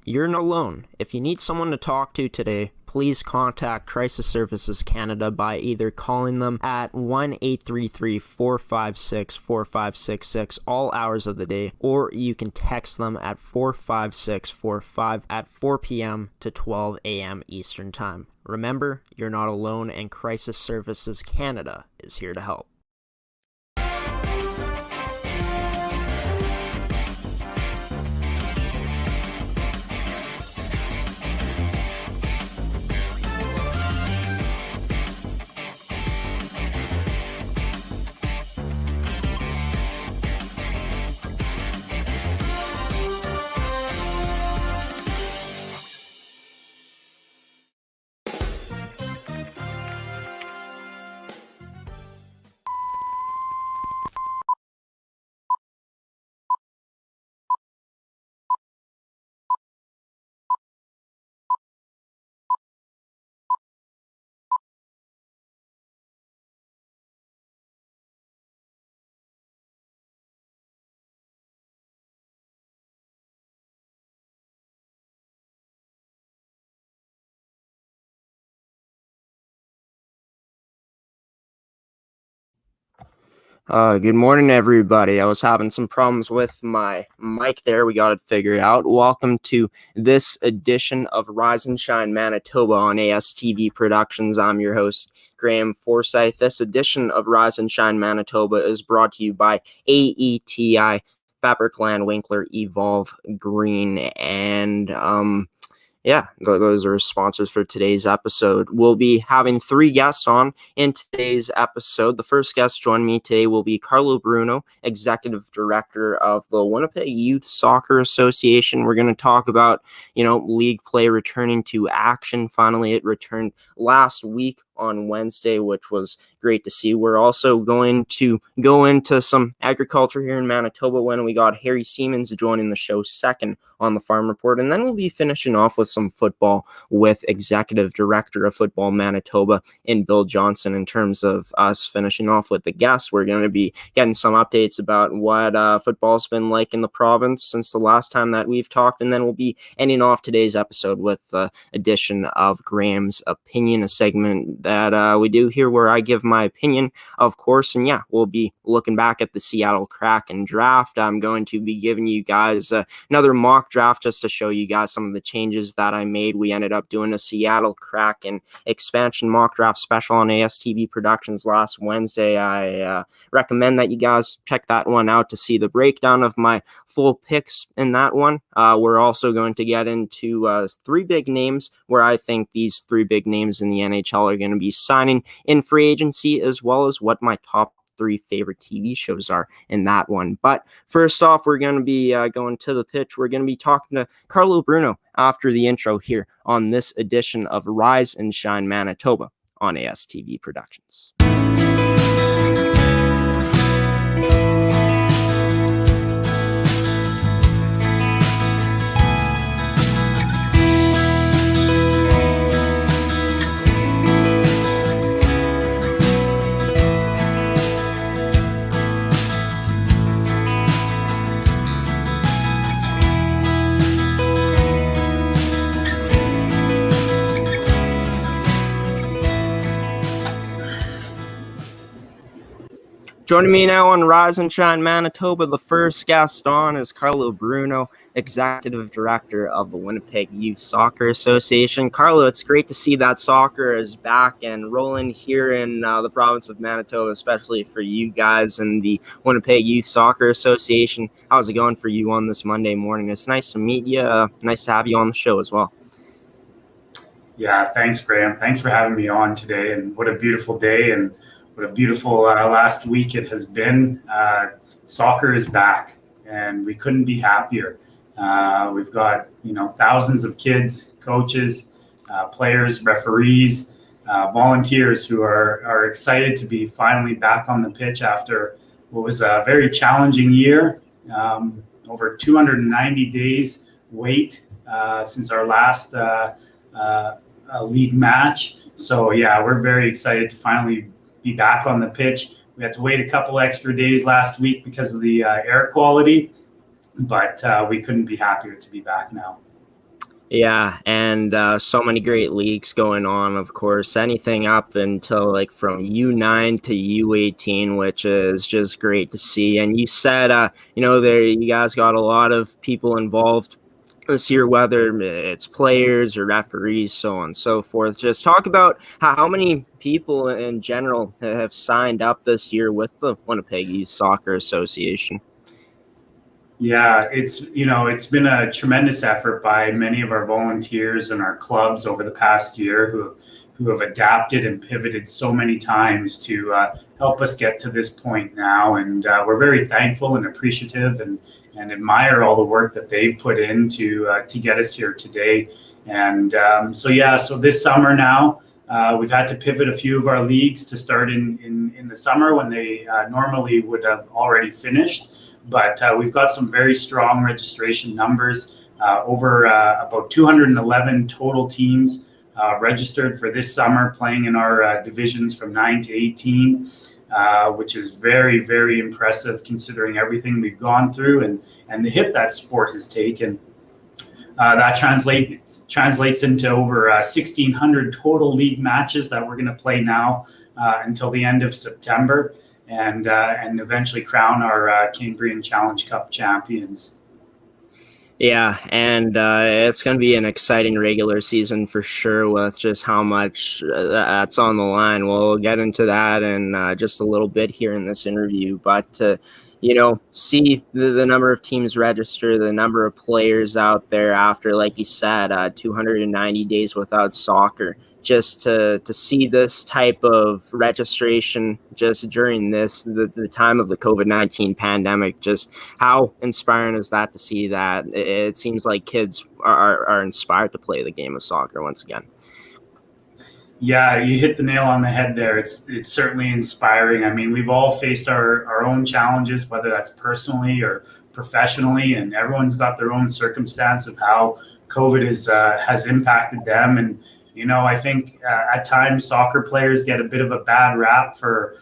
You're not alone. If you need someone to talk to today, please contact Crisis Services Canada by either calling them at 1-833-456-4566 all hours of the day, or you can text them at 45645 at 4 p.m. to 12 a.m. Eastern Time. Remember, you're not alone, and Crisis Services Canada is here to help. Good morning, everybody. I was having some problems with my mic there. We got it figured out. Welcome to this edition of Rise and Shine Manitoba on ASTV Productions. I'm your host, Graeme Forsyth. This edition of Rise and Shine Manitoba is brought to you by AETi, Fabricland, Winkler, Evolve, Green, and those are sponsors for today's episode. We'll be having 3 guests on in today's episode. The first guest joining me today will be Carlo Bruno, Executive Director of the Winnipeg Youth Soccer Association. We're going to talk about, league play returning to action. Finally, it returned last week on Wednesday, which was great to see. We're also going to go into some agriculture here in Manitoba when we got Harry Siemens joining the show second on the Farm Report. And then we'll be finishing off with some football with Executive Director of Football Manitoba in Bill Johnson. In terms of us finishing off with the guests, we're going to be getting some updates about what football's been like in the province since the last time that we've talked. And then we'll be ending off today's episode with the addition of Graeme's Opinion, a segment that we do here where I give my opinion, of course. And we'll be looking back at the Seattle Kraken draft. I'm going to be giving you guys another mock draft just to show you guys some of the changes that I made. We ended up doing a Seattle Kraken expansion mock draft special on ASTV Productions last Wednesday. I recommend that you guys check that one out to see the breakdown of my full picks in that one. We're also going to get into 3 big names where I think these 3 big names in the NHL are going to be signing in free agency, as well as what my top 3 favorite TV shows are in that one. But first off, we're going to be going to the pitch. We're going to be talking to Carlo Bruno after the intro here on this edition of Rise and Shine Manitoba on ASTV Productions. Joining me now on Rise and Shine Manitoba, the first guest on is Carlo Bruno, Executive Director of the Winnipeg Youth Soccer Association. Carlo, it's great to see that soccer is back and rolling here in the province of Manitoba, especially for you guys and the Winnipeg Youth Soccer Association. How's it going for you on this Monday morning? It's nice to meet you. Nice to have you on the show as well. Yeah, thanks, Graeme. Thanks for having me on today. And what a beautiful day and what a beautiful last week it has been. Soccer is back, and we couldn't be happier. We've got thousands of kids, coaches, players, referees, volunteers who are excited to be finally back on the pitch after what was a very challenging year. Over 290 days wait since our last league match. So we're very excited to finally be back on the pitch. We had to wait a couple extra days last week because of the air quality, but we couldn't be happier to be back now. Yeah, and so many great leagues going on, of course. Anything up until like from U9 to U18, which is just great to see. And you said, there you guys got a lot of people involved this year, whether it's players or referees, so on and so forth. Just talk about how many people in general have signed up this year with the Winnipeg Youth Soccer Association. Yeah, it's been a tremendous effort by many of our volunteers and our clubs over the past year who have adapted and pivoted so many times to help us get to this point now. And we're very thankful and appreciative and admire all the work that they've put in to get us here today. And so this summer now, we've had to pivot a few of our leagues to start in the summer when they normally would have already finished. But we've got some very strong registration numbers, over about 211 total teams registered for this summer, playing in our divisions from 9 to 18, which is very, very impressive considering everything we've gone through and the hit that sport has taken. That translates into over 1,600 total league matches that we're going to play now until the end of September. And eventually crown our Cambrian Challenge Cup champions. Yeah, and it's going to be an exciting regular season for sure with just how much that's on the line. We'll get into that in just a little bit here in this interview. But, see the number of teams register, the number of players out there after, like you said, 290 days without soccer. Just to see this type of registration just during the time of the COVID-19 pandemic, just how inspiring is that to see that? It seems like kids are inspired to play the game of soccer once again. Yeah, you hit the nail on the head there. It's certainly inspiring. I mean, we've all faced our own challenges, whether that's personally or professionally, and everyone's got their own circumstance of how COVID has impacted them. And I think at times soccer players get a bit of a bad rap for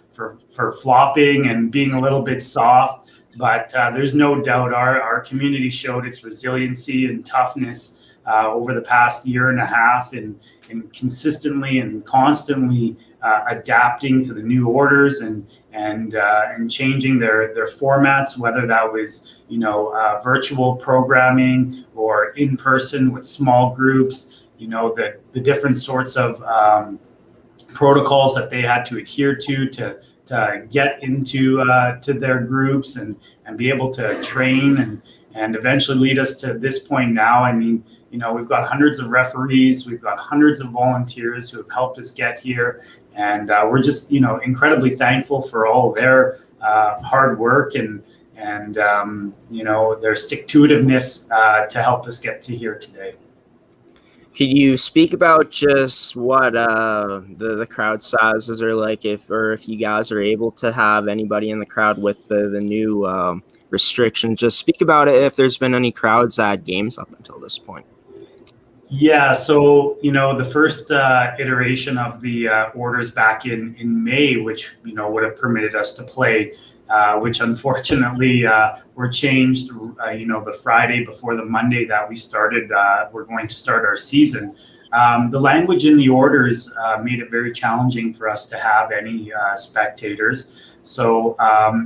flopping and being a little bit soft. But there's no doubt our community showed its resiliency and toughness over the past year and a half in consistently and constantly adapting to the new orders and changing their formats, whether that was virtual programming or in person with small groups. The different sorts of protocols that they had to adhere to get into to their groups and be able to train and eventually lead us to this point now. I mean, we've got hundreds of referees, we've got hundreds of volunteers who have helped us get here, and we're just incredibly thankful for all of their hard work and their stick-to-itiveness to help us get to here today. Could you speak about just what the crowd sizes are like, if you guys are able to have anybody in the crowd with the new restrictions? Just speak about it if there's been any crowds at games up until this point. Yeah, so the first iteration of the orders back in May, which would have permitted us to play, which unfortunately were changed. The Friday before the Monday that we started, we're going to start our season. The language in the orders made it very challenging for us to have any spectators. So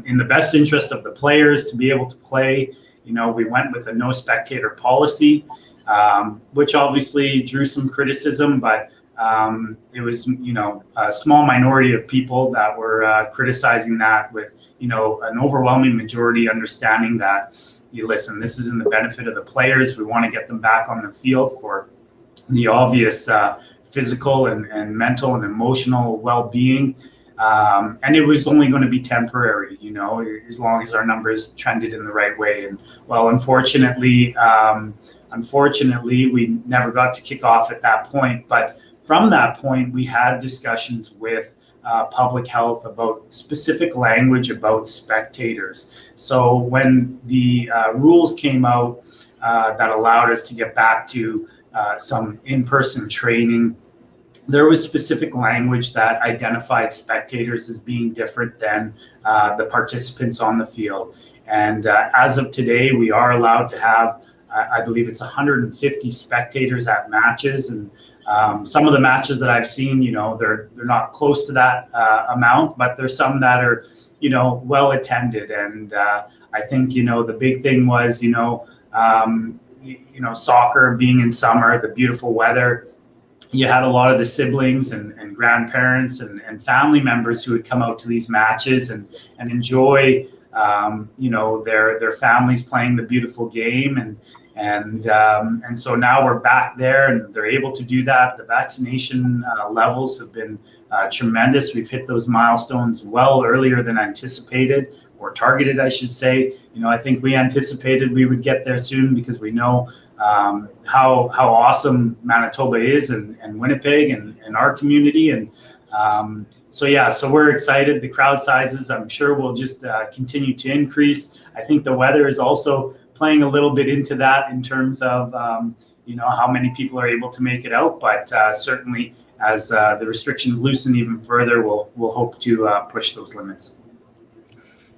in the best interest of the players to be able to play, we went with a no spectator policy, which obviously drew some criticism, but it was, a small minority of people that were criticizing that, with, an overwhelming majority understanding that, listen, this is in the benefit of the players. We want to get them back on the field for the obvious physical and mental and emotional well-being. And it was only going to be temporary, as long as our numbers trended in the right way. And well, unfortunately, we never got to kick off at that point. But from that point, we had discussions with public health about specific language about spectators. So when the rules came out that allowed us to get back to some in-person training, there was specific language that identified spectators as being different than the participants on the field. And as of today, we are allowed to have I believe it's 150 spectators at matches, and some of the matches that I've seen, they're not close to that amount, but there's some that are, well attended. And I think, the big thing was, soccer being in summer, the beautiful weather. You had a lot of the siblings and grandparents and family members who would come out to these matches and enjoy, their families playing the beautiful game. And so now we're back there and they're able to do that. The vaccination levels have been tremendous. We've hit those milestones well earlier than anticipated, or targeted, I should say. I think we anticipated we would get there soon because we know how awesome Manitoba is and Winnipeg and our community. And so we're excited. The crowd sizes, I'm sure, will just continue to increase. I think the weather is also playing a little bit into that in terms of, how many people are able to make it out. But certainly as the restrictions loosen even further, we'll hope to push those limits.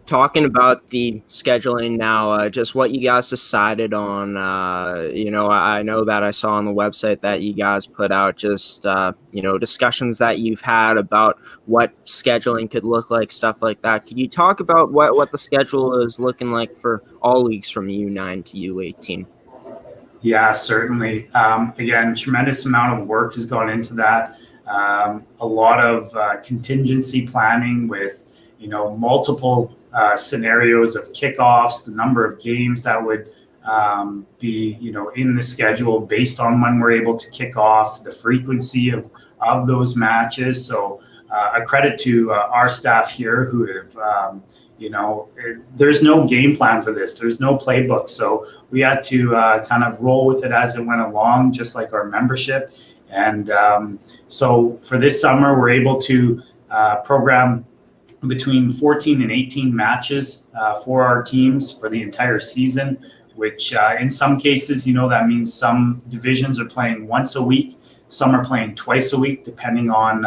Talking about the scheduling now, just what you guys decided on, I know that I saw on the website that you guys put out just, discussions that you've had about what scheduling could look like, stuff like that. Could you talk about what the schedule is looking like for all leagues from U9 to U18? Yeah, certainly. Again, tremendous amount of work has gone into that. A lot of contingency planning with, multiple scenarios of kickoffs, the number of games that would be, in the schedule based on when we're able to kick off, the frequency of those matches. So a credit to our staff here who have, there's no game plan for this. There's no playbook. So we had to kind of roll with it as it went along, just like our membership. And so for this summer, we're able to program between 14 and 18 matches for our teams for the entire season, which in some cases, that means some divisions are playing once a week, some are playing twice a week, depending on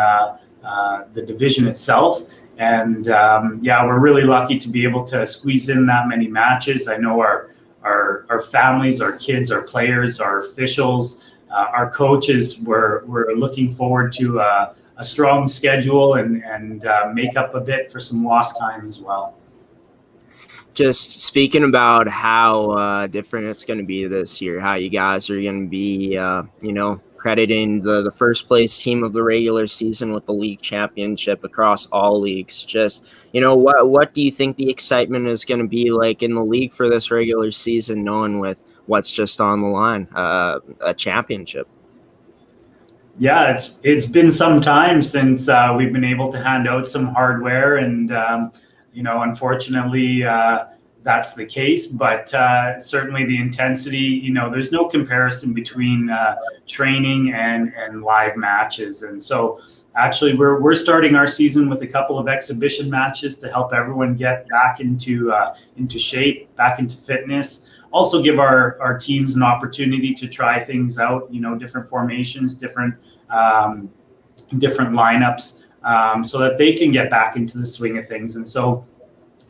the division itself. And we're really lucky to be able to squeeze in that many matches. I know our families, our kids, our players, our officials, our coaches, we're looking forward to a strong schedule and make up a bit for some lost time as well. Just speaking about how different it's going to be this year, how you guys are going to be, crediting the first place team of the regular season with the league championship across all leagues. Just, what do you think the excitement is going to be like in the league for this regular season, knowing with what's just on the line, a championship? Yeah, it's been some time since we've been able to hand out some hardware, and unfortunately that's the case. But certainly the intensity, there's no comparison between training and live matches. And so actually we're starting our season with a couple of exhibition matches to help everyone get back into shape, back into fitness. Also give our teams an opportunity to try things out, different formations, different lineups, so that they can get back into the swing of things. And so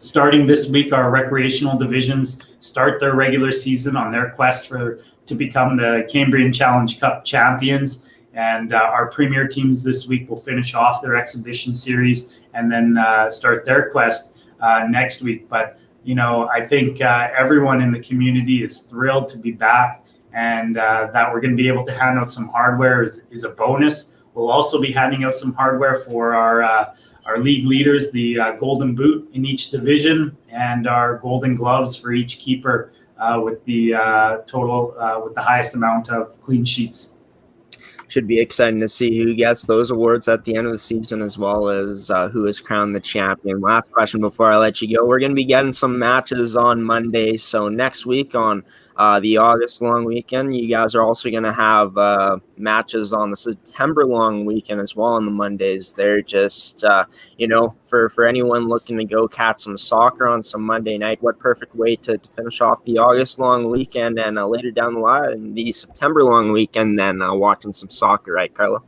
starting this week, our recreational divisions start their regular season on their quest to become the Cambrian Challenge Cup champions. And our premier teams this week will finish off their exhibition series and then start their quest next week. But I think everyone in the community is thrilled to be back, and that we're going to be able to hand out some hardware is a bonus. We'll also be handing out some hardware for our league leaders, the golden boot in each division, and our golden gloves for each keeper with the total with the highest amount of clean sheets. Should be exciting to see who gets those awards at the end of the season, as well as who is crowned the champion. Last question before I let you go. We're going to be getting some matches on Monday. So next week on the August long weekend, you guys are also going to have matches on the September long weekend as well on the Mondays. They're just, for anyone looking to go catch some soccer on some Monday night, what perfect way to finish off the August long weekend and later down the line, the September long weekend, then watching some soccer, right, Carlo?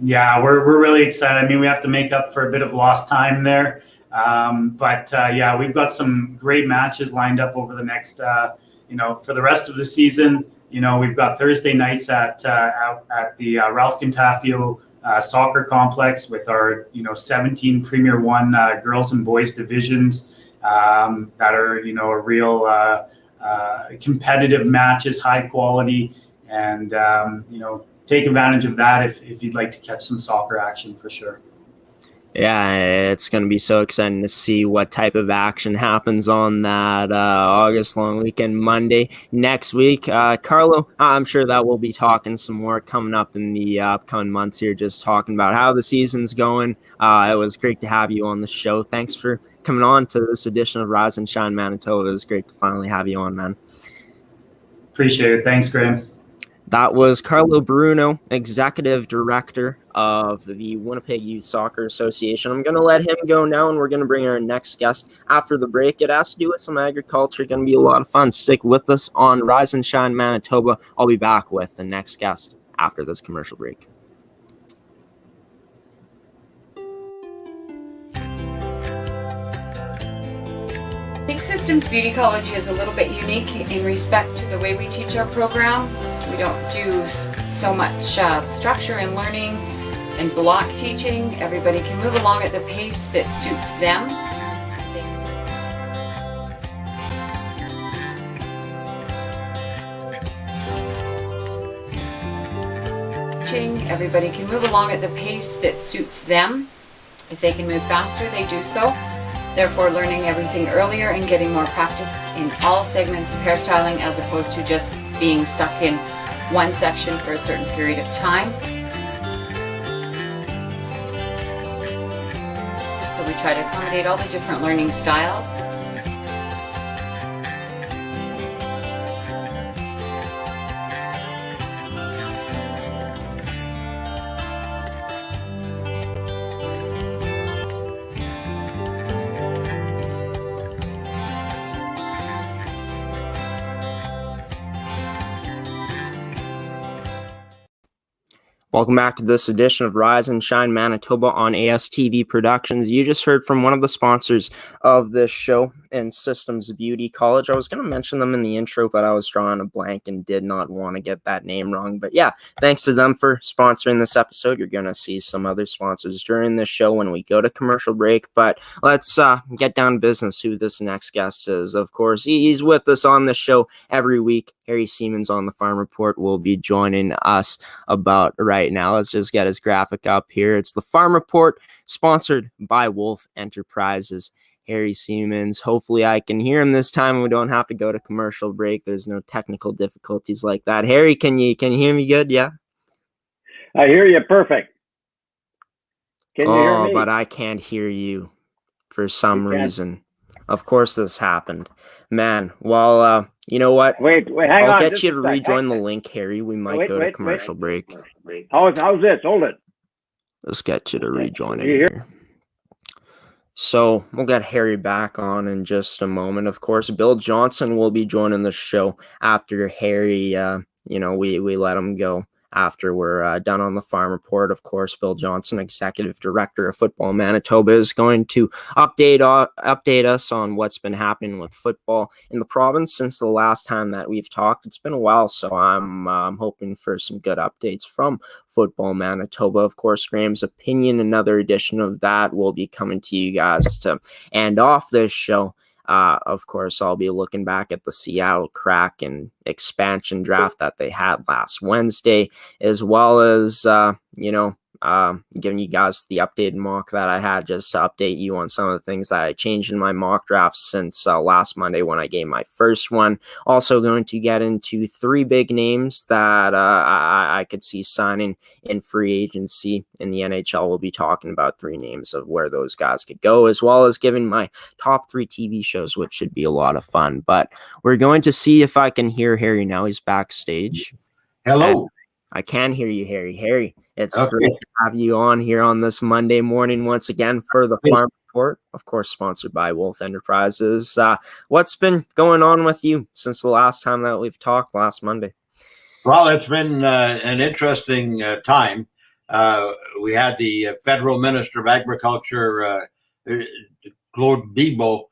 Yeah, we're really excited. I mean, we have to make up for a bit of lost time there. Yeah, we've got some great matches lined up over the next, for the rest of the season. We've got Thursday nights at the Ralph Contafio soccer complex with our 17 Premier One girls and boys divisions that are a real competitive matches, high quality, and take advantage of that if you'd like to catch some soccer action for sure. Yeah, it's going to be so exciting to see what type of action happens on that August long weekend Monday next week. Carlo, I'm sure that we'll be talking some more coming up in the upcoming months here, just talking about how the season's going. It was great to have you on the show. Thanks for coming on to this edition of Rise and Shine Manitoba. It was great to finally have you on, man. Appreciate it. Thanks, Graeme. That was Carlo Bruno, Executive Director of the Winnipeg Youth Soccer Association. I'm going to let him go now, and we're going to bring our next guest after the break. It has to do with some agriculture. Going to be a lot of fun. Stick with us on Rise and Shine Manitoba. I'll be back with the next guest after this commercial break. I think Systems Beauty College is a little bit unique in respect to the way we teach our program. We don't do so much structure and learning and block teaching. Everybody can move along at the pace that suits them. Everybody can move along at the pace that suits them. If they can move faster, they do so. Therefore, learning everything earlier and getting more practice in all segments of hairstyling as opposed to just being stuck in one section for a certain period of time. So we try to accommodate all the different learning styles. Welcome back to this edition of Rise and Shine Manitoba on ASTV Productions. You just heard from one of the sponsors of this show in Systems Beauty College. I was going to mention them in the intro, but I was drawing a blank and did not want to get that name wrong. But yeah, thanks to them for sponsoring this episode. You're going to see some other sponsors during this show when we go to commercial break. But let's get down to business who this next guest is. Of course, he's with us on the show every week. Harry Siemens on the Farm Report will be joining us about right now. Let's just get his graphic up here. It's the Farm Report, sponsored by Wolf Enterprises. Harry Siemens. Hopefully I can hear him this time and we don't have to go to commercial break. There's no technical difficulties like that. Harry, can you hear me good? Yeah? I hear you perfect. Can you hear me? But I can't hear you for some reason. Of course this happened. Man, well, you know what? Wait, hang on. I'll get you to rejoin the link, Harry. We might go to commercial break. How's this? Hold it. Let's get you to rejoin it here. So we'll get Harry back on in just a moment. Of course, Bill Johnson will be joining the show after Harry, we let him go after we're done on the Farm Report. Of course, Bill Johnson, Executive Director of Football Manitoba, is going to update us on what's been happening with football in the province since the last time that we've talked. It's been a while, so I'm hoping for some good updates from Football Manitoba. Of course, Graeme's Opinion, another edition of that, will be coming to you guys to end off this show. Of course, I'll be looking back at the Seattle Kraken Expansion Draft that they had last Wednesday, as well as, giving you guys the updated mock that I had just to update you on some of the things that I changed in my mock drafts since last Monday when I gave my first one. Also going to get into three big names that I could see signing in free agency in the NHL. We'll be talking about three names of where those guys could go, as well as giving my top 3 TV shows, which should be a lot of fun. But we're going to see if I can hear Harry now. He's backstage. Hello. I can hear you, Harry. Harry, it's great to have you on here on this Monday morning once again for the Farm Report, of course, sponsored by Wolf Enterprises. What's been going on with you since the last time that we've talked last Monday? Well, it's been an interesting time. We had the federal minister of agriculture Claude Bibeau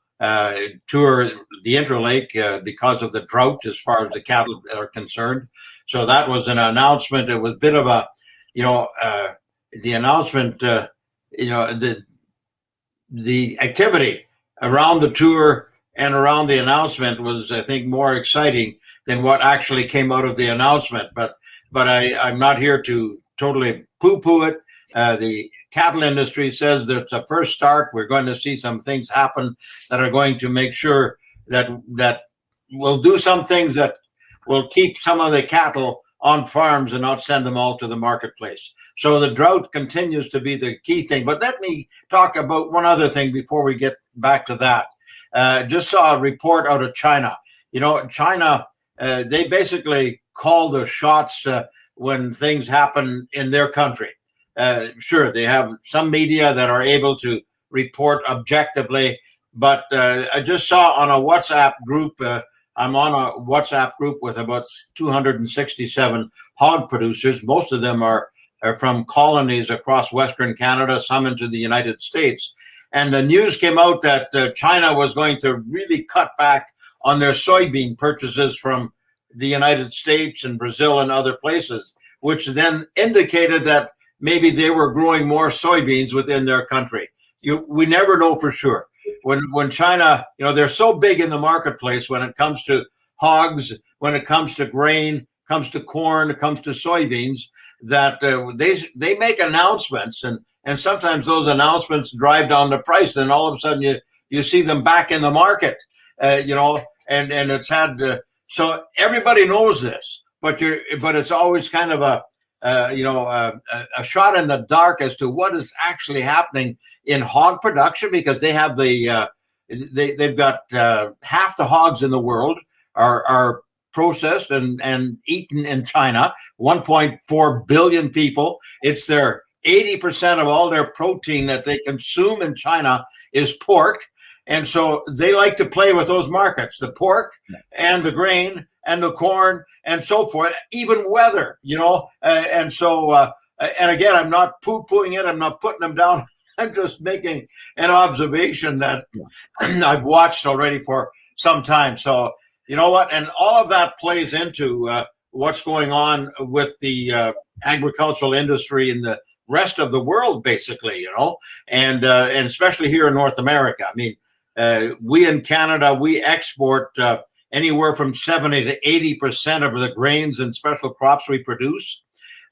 tour the Interlake because of the drought as far as the cattle are concerned. So that was an announcement. It was a bit of a, the announcement, the activity around the tour and around the announcement was, I think, more exciting than what actually came out of the announcement. But I'm not here to totally poo-poo it. The cattle industry says that it's a first start. We're going to see some things happen that are going to make sure that we'll do some things that will keep some of the cattle on farms and not send them all to the marketplace. So the drought continues to be the key thing. But let me talk about one other thing before we get back to that. Just saw a report out of China. China, they basically call the shots when things happen in their country. Sure, they have some media that are able to report objectively, but I just saw on a WhatsApp group, I'm on a WhatsApp group with about 267 hog producers. Most of them are from colonies across Western Canada, some into the United States. And the news came out that China was going to really cut back on their soybean purchases from the United States and Brazil and other places, which then indicated that maybe they were growing more soybeans within their country. We never know for sure. When China, they're so big in the marketplace when it comes to hogs, when it comes to grain, comes to corn, it comes to soybeans, that they make announcements, and sometimes those announcements drive down the price. Then all of a sudden you see them back in the market, and it's had so everybody knows this, but it's always kind of a shot in the dark as to what is actually happening in hog production, because they have they've got half the hogs in the world are processed and eaten in China. 1.4 billion people. It's their 80% of all their protein that they consume in China is pork. And so they like to play with those markets, the pork and the grain and the corn and so forth, even weather, and so, and again, I'm not poo-pooing it. I'm not putting them down. I'm just making an observation that I've watched already for some time. So, you know what? And all of that plays into what's going on with the agricultural industry in the rest of the world, basically, and especially here in North America. I mean, we in Canada, we export anywhere from 70 to 80% of the grains and special crops we produce.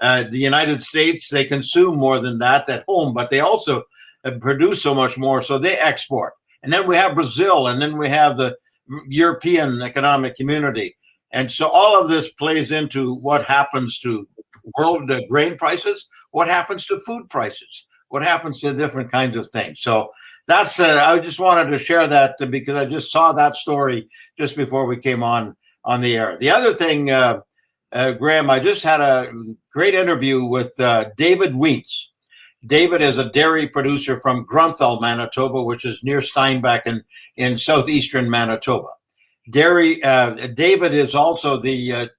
The United States, they consume more than that at home, but they also produce so much more, so they export. And then we have Brazil, and then we have the European Economic Community. And so all of this plays into what happens to world grain prices, what happens to food prices, what happens to different kinds of things. So that's I just wanted to share that because I just saw that story just before we came on the air. The other thing, Graeme, I just had a great interview with David Wientz. David is a dairy producer from Grunthal, Manitoba, which is near Steinbach in southeastern Manitoba. David is also the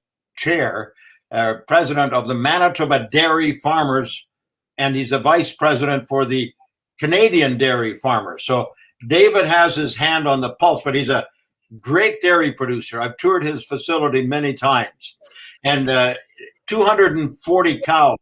president of the Manitoba Dairy Farmers, and he's a vice president for the Canadian dairy farmers. So David has his hand on the pulse, but he's a great dairy producer. I've toured his facility many times, and 240 cows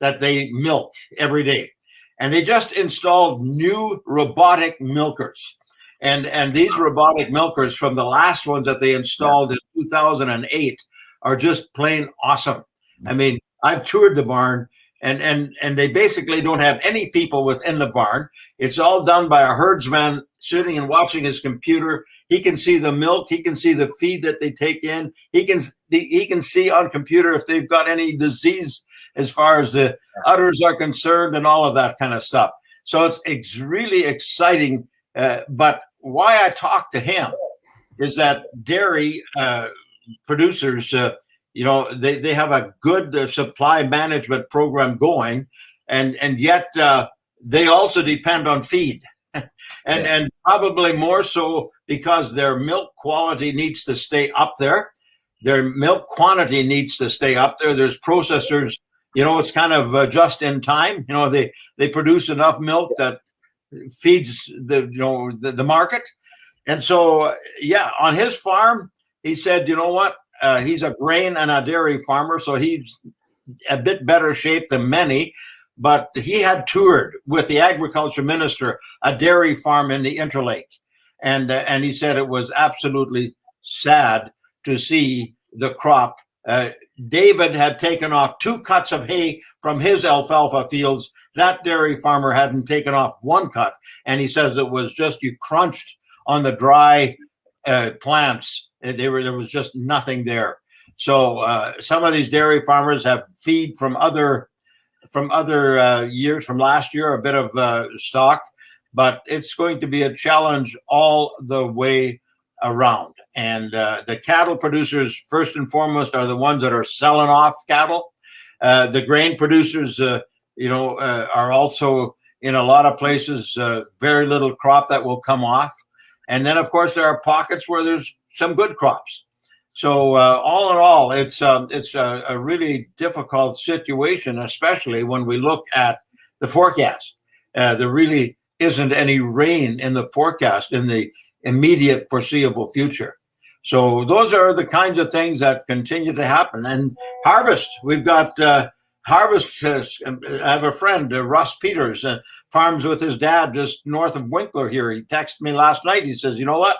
that they milk every day. And they just installed new robotic milkers. And these robotic milkers from the last ones that they installed in 2008 are just plain awesome. I mean, I've toured the barn, and they basically don't have any people within the barn. It's all done by a herdsman sitting and watching his computer. He can see the milk. He can see the feed that they take in. He can see on computer if they've got any disease as far as the udders are concerned and all of that kind of stuff. So it's really exciting. But why I talked to him is that dairy producers, they have a good supply management program going, and yet they also depend on feed, and probably more so because their milk quality needs to stay up there. Their milk quantity needs to stay up there. There's processors, it's kind of just in time. They produce enough milk that feeds the market. And so, on his farm, he said, you know what? He's a grain and a dairy farmer, so he's a bit better shape than many. But he had toured with the agriculture minister a dairy farm in the Interlake, and he said it was absolutely sad to see the crop. David had taken off 2 cuts of hay from his alfalfa fields. That dairy farmer hadn't taken off 1 cut, and he says it was just, you crunched on the dry plants. There was just nothing there. So some of these dairy farmers have feed from other years, from last year, a bit of stock, but it's going to be a challenge all the way around. And the cattle producers, first and foremost, are the ones that are selling off cattle. The grain producers, are also in a lot of places, very little crop that will come off. And then, of course, there are pockets where there's some good crops. So all in all, it's a really difficult situation, especially when we look at the forecast. There really isn't any rain in the forecast in the immediate foreseeable future. So those are the kinds of things that continue to happen. And harvest, we've got harvest. I have a friend, Russ Peters, farms with his dad just north of Winkler here. He texted me last night. He says, you know what?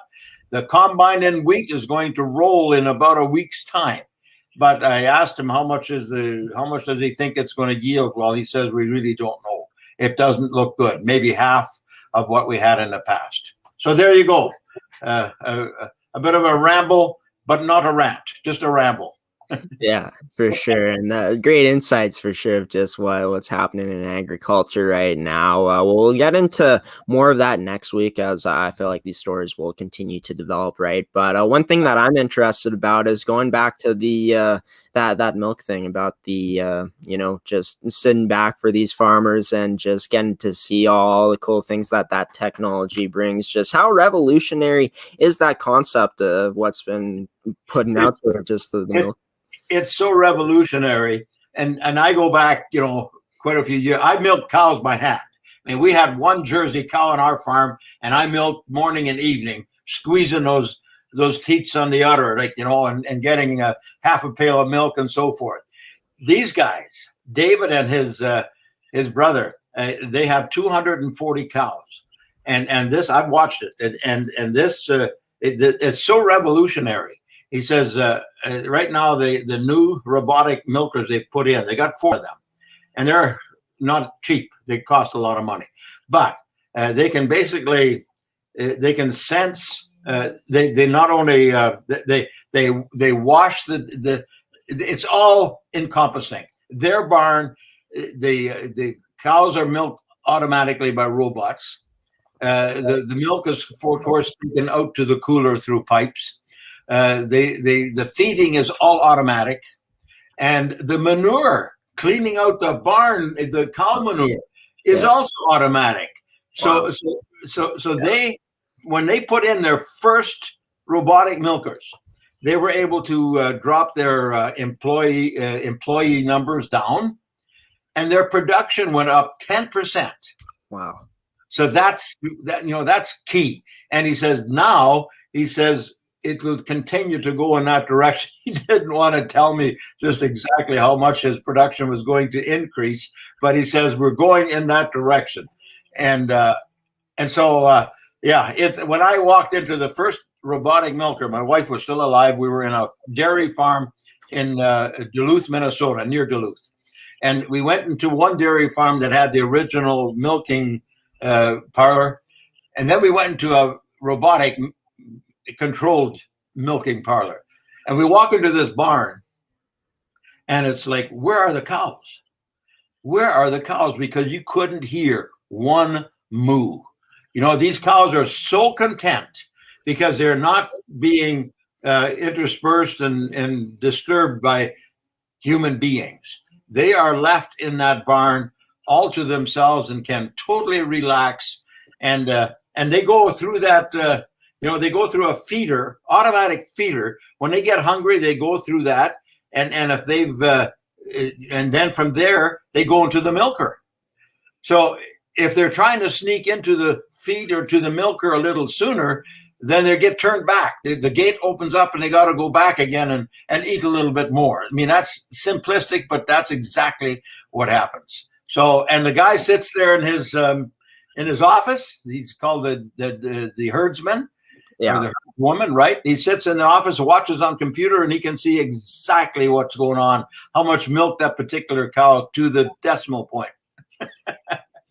The combine in wheat is going to roll in about a week's time. But I asked him how much does he think it's going to yield? Well, he says we really don't know. It doesn't look good. Maybe half of what we had in the past. So there you go. A bit of a ramble, but not a rant, just a ramble. Yeah, for sure. And great insights for sure of just what's happening in agriculture right now. We'll get into more of that next week, as I feel like these stories will continue to develop, right? But one thing that I'm interested about is going back to the that milk thing, about the just sitting back for these farmers and just getting to see all the cool things that technology brings. Just how revolutionary is that concept of what's been putting out there, just the milk? It's so revolutionary, and I go back, quite a few years. I milked cows by hand. I mean, we had one Jersey cow on our farm, and I milked morning and evening, squeezing those teats on the udder, and getting half a pail of milk and so forth. These guys, David and his brother, they have 240 cows, and this, I've watched it, and this it's so revolutionary. He says right now the new robotic milkers they've put in, they got 4 of them, and they're not cheap. They cost a lot of money, but they can basically they can sense. They not only they wash the it's all encompassing. Their barn, the cows are milked automatically by robots. The milk is, of course, taken out to the cooler through pipes. The feeding is all automatic, and the manure, cleaning out the barn, the cow manure, is also automatic. So they, when they put in their first robotic milkers, they were able to drop their employee numbers down, and their production went up 10%. Wow! So that's key. And he says it will continue to go in that direction. He didn't want to tell me just exactly how much his production was going to increase, but he says we're going in that direction. And so when I walked into the first robotic milker, my wife was still alive. We were in a dairy farm in Duluth, Minnesota, near Duluth. And we went into one dairy farm that had the original milking parlor. And then we went into a robotic controlled milking parlor, and we walk into this barn, and it's like, where are the cows? Where are the cows? Because you couldn't hear one moo. These cows are so content because they're not being interspersed and disturbed by human beings. They are left in that barn all to themselves and can totally relax, and they go through that. They go through a feeder, automatic feeder. When they get hungry, they go through that, and if they've, and then from there they go into the milker. So if they're trying to sneak into the feed or to the milker a little sooner, then they get turned back. The gate opens up and they got to go back again and eat a little bit more. I mean, that's simplistic, but that's exactly what happens. So, and the guy sits there in his office. He's called the herdsman. Yeah. Or the woman, right? He sits in the office, watches on computer, and he can see exactly what's going on, how much milk that particular cow to the decimal point.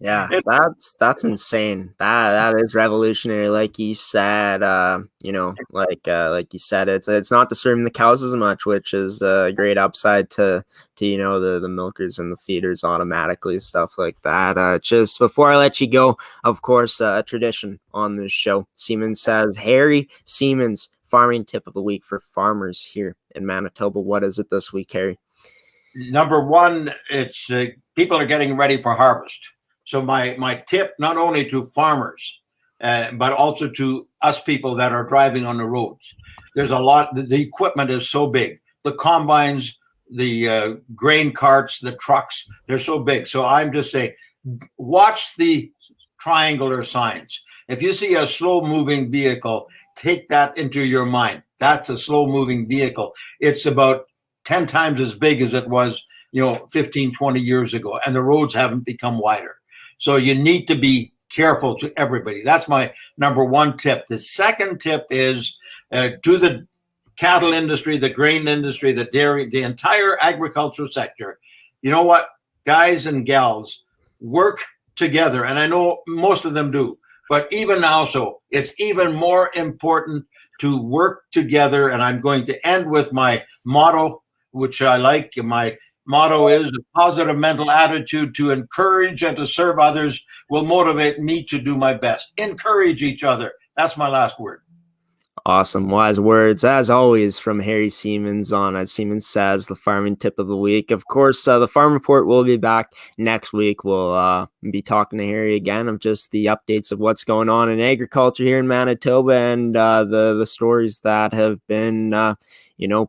Yeah, that's insane. That is revolutionary. Like you said, like you said, it's not disturbing the cows as much, which is a great upside to the milkers and the feeders automatically, stuff like that. Just before I let you go, of course, a tradition on this show. Siemens says, Harry Siemens farming tip of the week for farmers here in Manitoba. What is it this week, Harry? Number one, it's people are getting ready for harvest. So my tip, not only to farmers, but also to us people that are driving on the roads. There's a lot. The equipment is so big. The combines, the grain carts, the trucks, they're so big. So I'm just saying, watch the triangular signs. If you see a slow-moving vehicle, take that into your mind. That's a slow-moving vehicle. It's about 10 times as big as it was, 15, 20 years ago, and the roads haven't become wider. So you need to be careful to everybody. That's my number one tip. The second tip is to the cattle industry, the grain industry, the dairy, the entire agricultural sector. You know what, guys and gals, work together. And I know most of them do, but even also, it's even more important to work together. And I'm going to end with my motto, which I like. My motto is a positive mental attitude to encourage and to serve others will motivate me to do my best. Encourage each other. That's my last word. Awesome. Wise words, as always, from Harry Siemens on As Siemens Says, the farming tip of the week. Of course, the Farm Report will be back next week. We'll be talking to Harry again of just the updates of what's going on in agriculture here in Manitoba and the stories that have been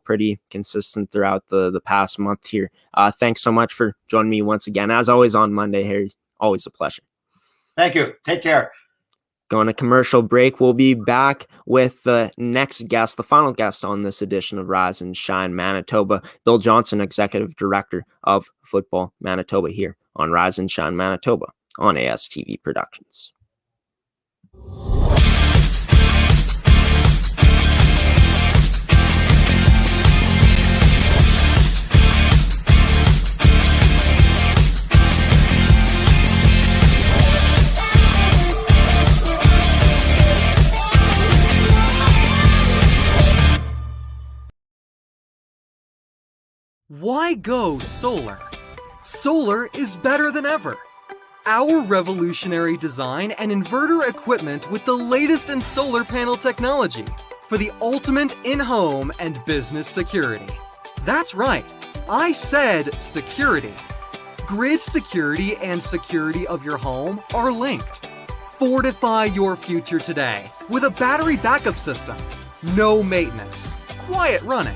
pretty consistent throughout the past month here. Thanks so much for joining me once again. As always on Monday, Harry, always a pleasure. Thank you. Take care. Going to commercial break. We'll be back with the next guest, the final guest on this edition of Rise and Shine Manitoba, Bill Johnson, Executive Director of Football Manitoba, here on Rise and Shine Manitoba on ASTV Productions. Why go solar? Solar is better than ever. Our revolutionary design and inverter equipment with the latest in solar panel technology for the ultimate in-home and business security. That's right, I said security. Grid security and security of your home are linked. Fortify your future today with a battery backup system. No maintenance, quiet running.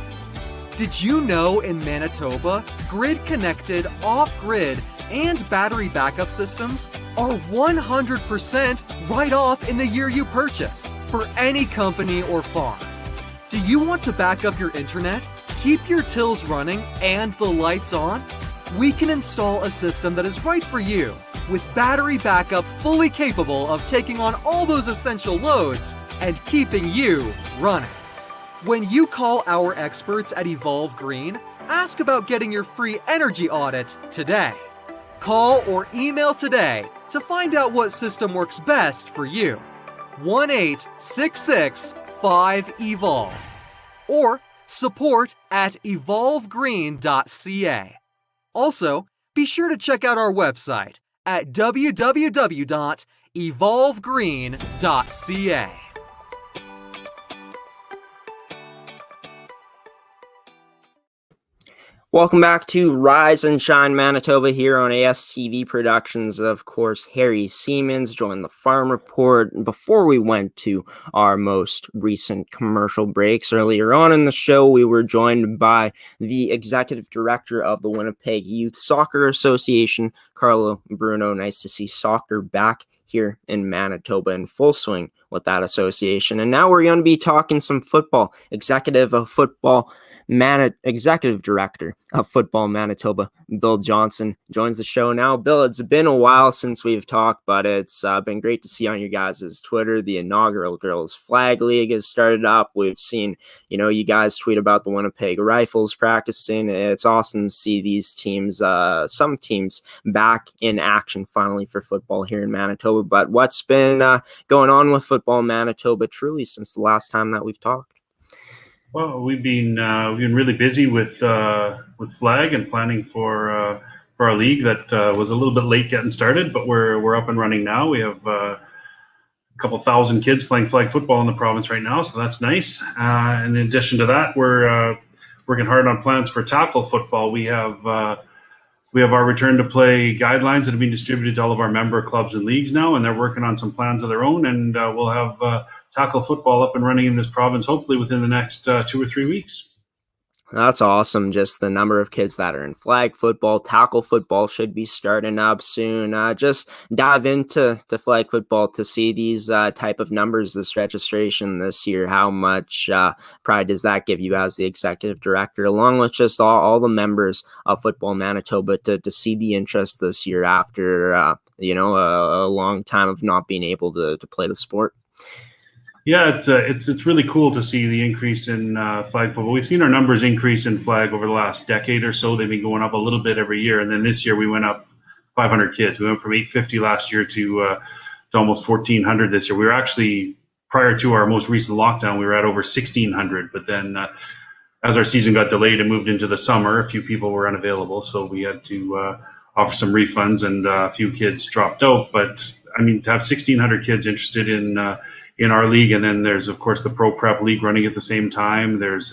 Did you know in Manitoba, grid-connected, off-grid, and battery backup systems are 100% right off in the year you purchase for any company or farm? Do you want to back up your internet, keep your tills running, and the lights on? We can install a system that is right for you with battery backup fully capable of taking on all those essential loads and keeping you running. When you call our experts at Evolve Green, ask about getting your free energy audit today. Call or email today to find out what system works best for you. 1-866-5EVOLVE or support@evolvegreen.ca. Also, be sure to check out our website at www.evolvegreen.ca. Welcome back to Rise and Shine Manitoba here on ASTV Productions. Of course, Harry Siemens joined the Farm Report. Before we went to our most recent commercial breaks, earlier on in the show, we were joined by the Executive Director of the Winnipeg Youth Soccer Association, Carlo Bruno. Nice to see soccer back here in Manitoba in full swing with that association. And now we're going to be talking some football. Executive Director of Football Manitoba, Bill Johnson, joins the show now. Bill, it's been a while since we've talked, but it's been great to see on your guys' Twitter. The inaugural Girls Flag League has started up. We've seen, you guys tweet about the Winnipeg Rifles practicing. It's awesome to see these teams, some teams, back in action finally for football here in Manitoba. But what's been going on with Football Manitoba truly since the last time that we've talked? Well, we've been really busy with flag and planning for our league that was a little bit late getting started, but we're up and running now. We have a couple thousand kids playing flag football in the province right now, so that's nice. And in addition to that, we're working hard on plans for tackle football. We have our return to play guidelines that have been distributed to all of our member clubs and leagues now, and they're working on some plans of their own, and we'll have tackle football up and running in this province, hopefully within the next 2 or 3 weeks. That's awesome. Just the number of kids that are in flag football. Tackle football should be starting up soon. Just dive into flag football to see these type of numbers, this registration this year. How much pride does that give you as the executive director, along with just all the members of Football Manitoba to see the interest this year after, a long time of not being able to play the sport? Yeah, it's really cool to see the increase in flag football. We've seen our numbers increase in flag over the last decade or so. They've been going up a little bit every year, and then this year we went up 500 kids. We went from 850 last year to almost 1,400 this year. We were actually, prior to our most recent lockdown, we were at over 1,600. But then, as our season got delayed and moved into the summer, a few people were unavailable, so we had to offer some refunds, and a few kids dropped out. But I mean, to have 1,600 kids interested in our league, and then there's of course the Pro Prep League running at the same time. There's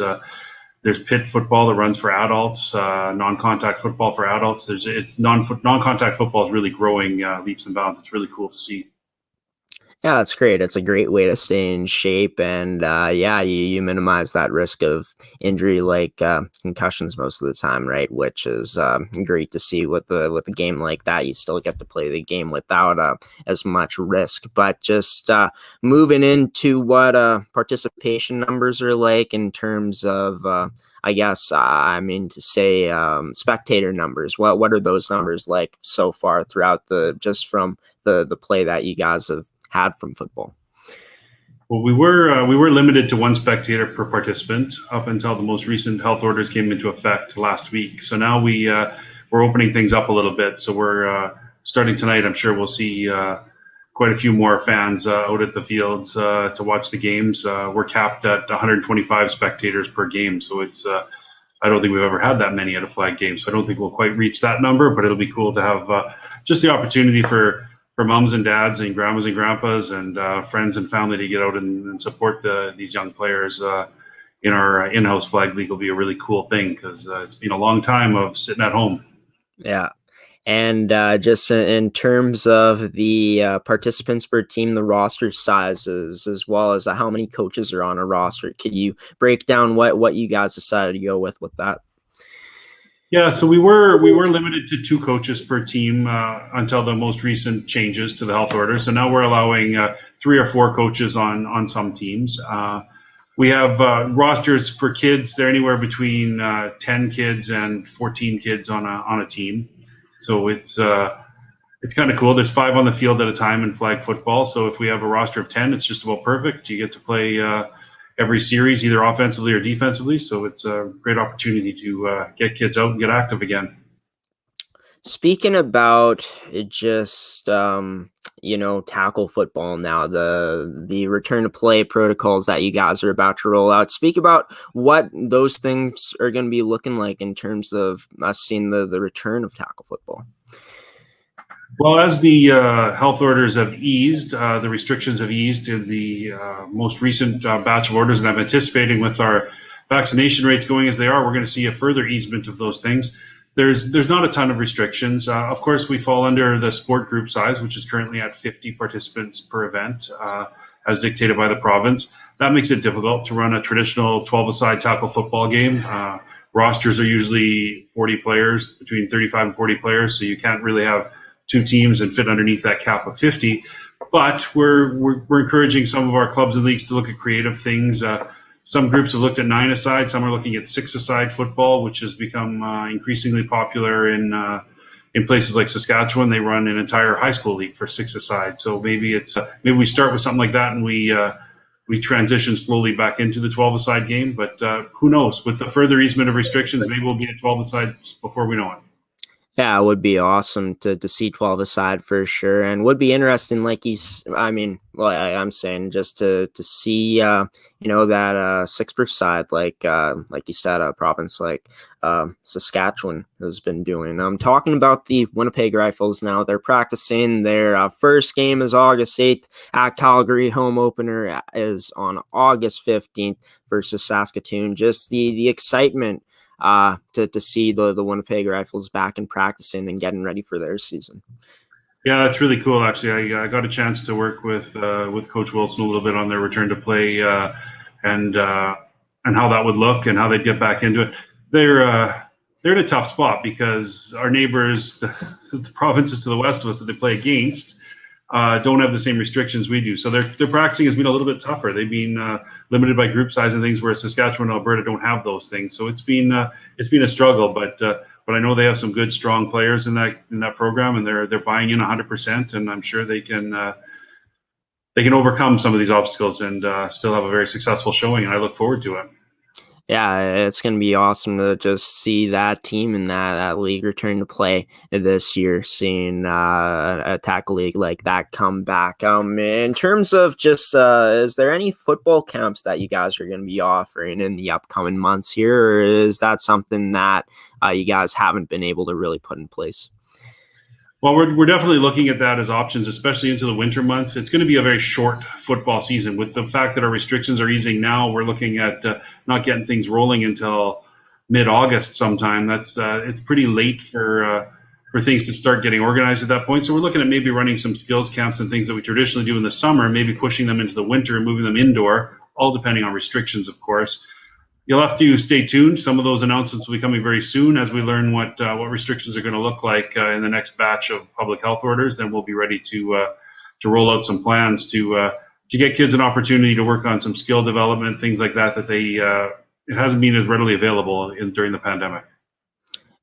pit football that runs for adults, non-contact football for adults. Non-contact football is really growing leaps and bounds. It's really cool to see. Yeah, that's great. It's a great way to stay in shape, and you minimize that risk of injury like concussions most of the time, right? Which is great to see with a game like that. You still get to play the game without as much risk. But just moving into what participation numbers are like in terms of, spectator numbers. What are those numbers like so far throughout from the play that you guys have had from football? Well, we were limited to one spectator per participant up until the most recent health orders came into effect last week. So now we're opening things up a little bit. So we're starting tonight. I'm sure we'll see quite a few more fans out at the fields to watch the games. We're capped at 125 spectators per game. So it's I don't think we've ever had that many at a flag game. So I don't think we'll quite reach that number, but it'll be cool to have just the opportunity for moms and dads and grandmas and grandpas and friends and family to get out and support these young players in our in-house flag league will be a really cool thing, because it's been a long time of sitting at home. Yeah. And just in terms of the participants per team, the roster sizes, as well as how many coaches are on a roster, could you break down what you guys decided to go with that? Yeah, so we were limited to 2 coaches per team until the most recent changes to the health order. So now we're allowing 3 or 4 coaches on some teams. We have rosters for kids. They're anywhere between 10 kids and 14 kids on a team. So it's kind of cool. There's 5 on the field at a time in flag football. So if we have a roster of 10, it's just about perfect. You get to play every series, either offensively or defensively. So it's a great opportunity to get kids out and get active again. Speaking about just, tackle football now, the return to play protocols that you guys are about to roll out, speak about what those things are going to be looking like in terms of us seeing the return of tackle football. Well, as the health orders have eased, the restrictions have eased in the most recent batch of orders, and I'm anticipating with our vaccination rates going as they are, we're going to see a further easement of those things. There's not a ton of restrictions. Of course, we fall under the sport group size, which is currently at 50 participants per event, as dictated by the province. That makes it difficult to run a traditional 12-a-side tackle football game. Rosters are usually 40 players, between 35 and 40 players, so you can't really have two teams and fit underneath that cap of 50. But we're encouraging some of our clubs and leagues to look at creative things. Some groups have looked at 9-a-side. Some are looking at 6-a-side football, which has become increasingly popular in places like Saskatchewan. They run an entire high school league for 6-a-side. So maybe we start with something like that, and we transition slowly back into the 12-a-side game. But who knows? With the further easement of restrictions, maybe we'll be at 12-a-side before we know it. Yeah, it would be awesome to see 12-a-side for sure, and would be interesting, I'm saying just to see, that 6-per-side, like you said, a province like Saskatchewan has been doing. I'm talking about the Winnipeg Rifles now. They're practicing. Their first game is August 8th at Calgary. Home opener is on August 15th versus Saskatoon. Just the excitement to see the Winnipeg Rifles back and practicing and getting ready for their season. Yeah, that's really cool. Actually, I got a chance to work with Coach Wilson a little bit on their return to play and how that would look and how they'd get back into it. They're in a tough spot because our neighbors, the provinces to the west of us that they play against, don't have the same restrictions we do. So their practicing has been a little bit tougher. They've been limited by group size and things, whereas Saskatchewan and Alberta don't have those things. So it's been a struggle, but I know they have some good, strong players in that program, and they're buying in 100%, and I'm sure they can overcome some of these obstacles and still have a very successful showing, and I look forward to it. Yeah, it's going to be awesome to just see that team and that league return to play this year, seeing a tackle league like that come back. In terms of just, is there any football camps that you guys are going to be offering in the upcoming months here, or is that something that you guys haven't been able to really put in place? Well, we're definitely looking at that as options, especially into the winter months. It's going to be a very short football season. With the fact that our restrictions are easing now, we're looking at not getting things rolling until mid-August sometime. It's pretty late for things to start getting organized at that point. So we're looking at maybe running some skills camps and things that we traditionally do in the summer, maybe pushing them into the winter and moving them indoor, all depending on restrictions, of course. You'll have to stay tuned. Some of those announcements will be coming very soon as we learn what restrictions are going to look like in the next batch of public health orders. Then we'll be ready to roll out some plans to get kids an opportunity to work on some skill development, things like that it hasn't been as readily available during the pandemic.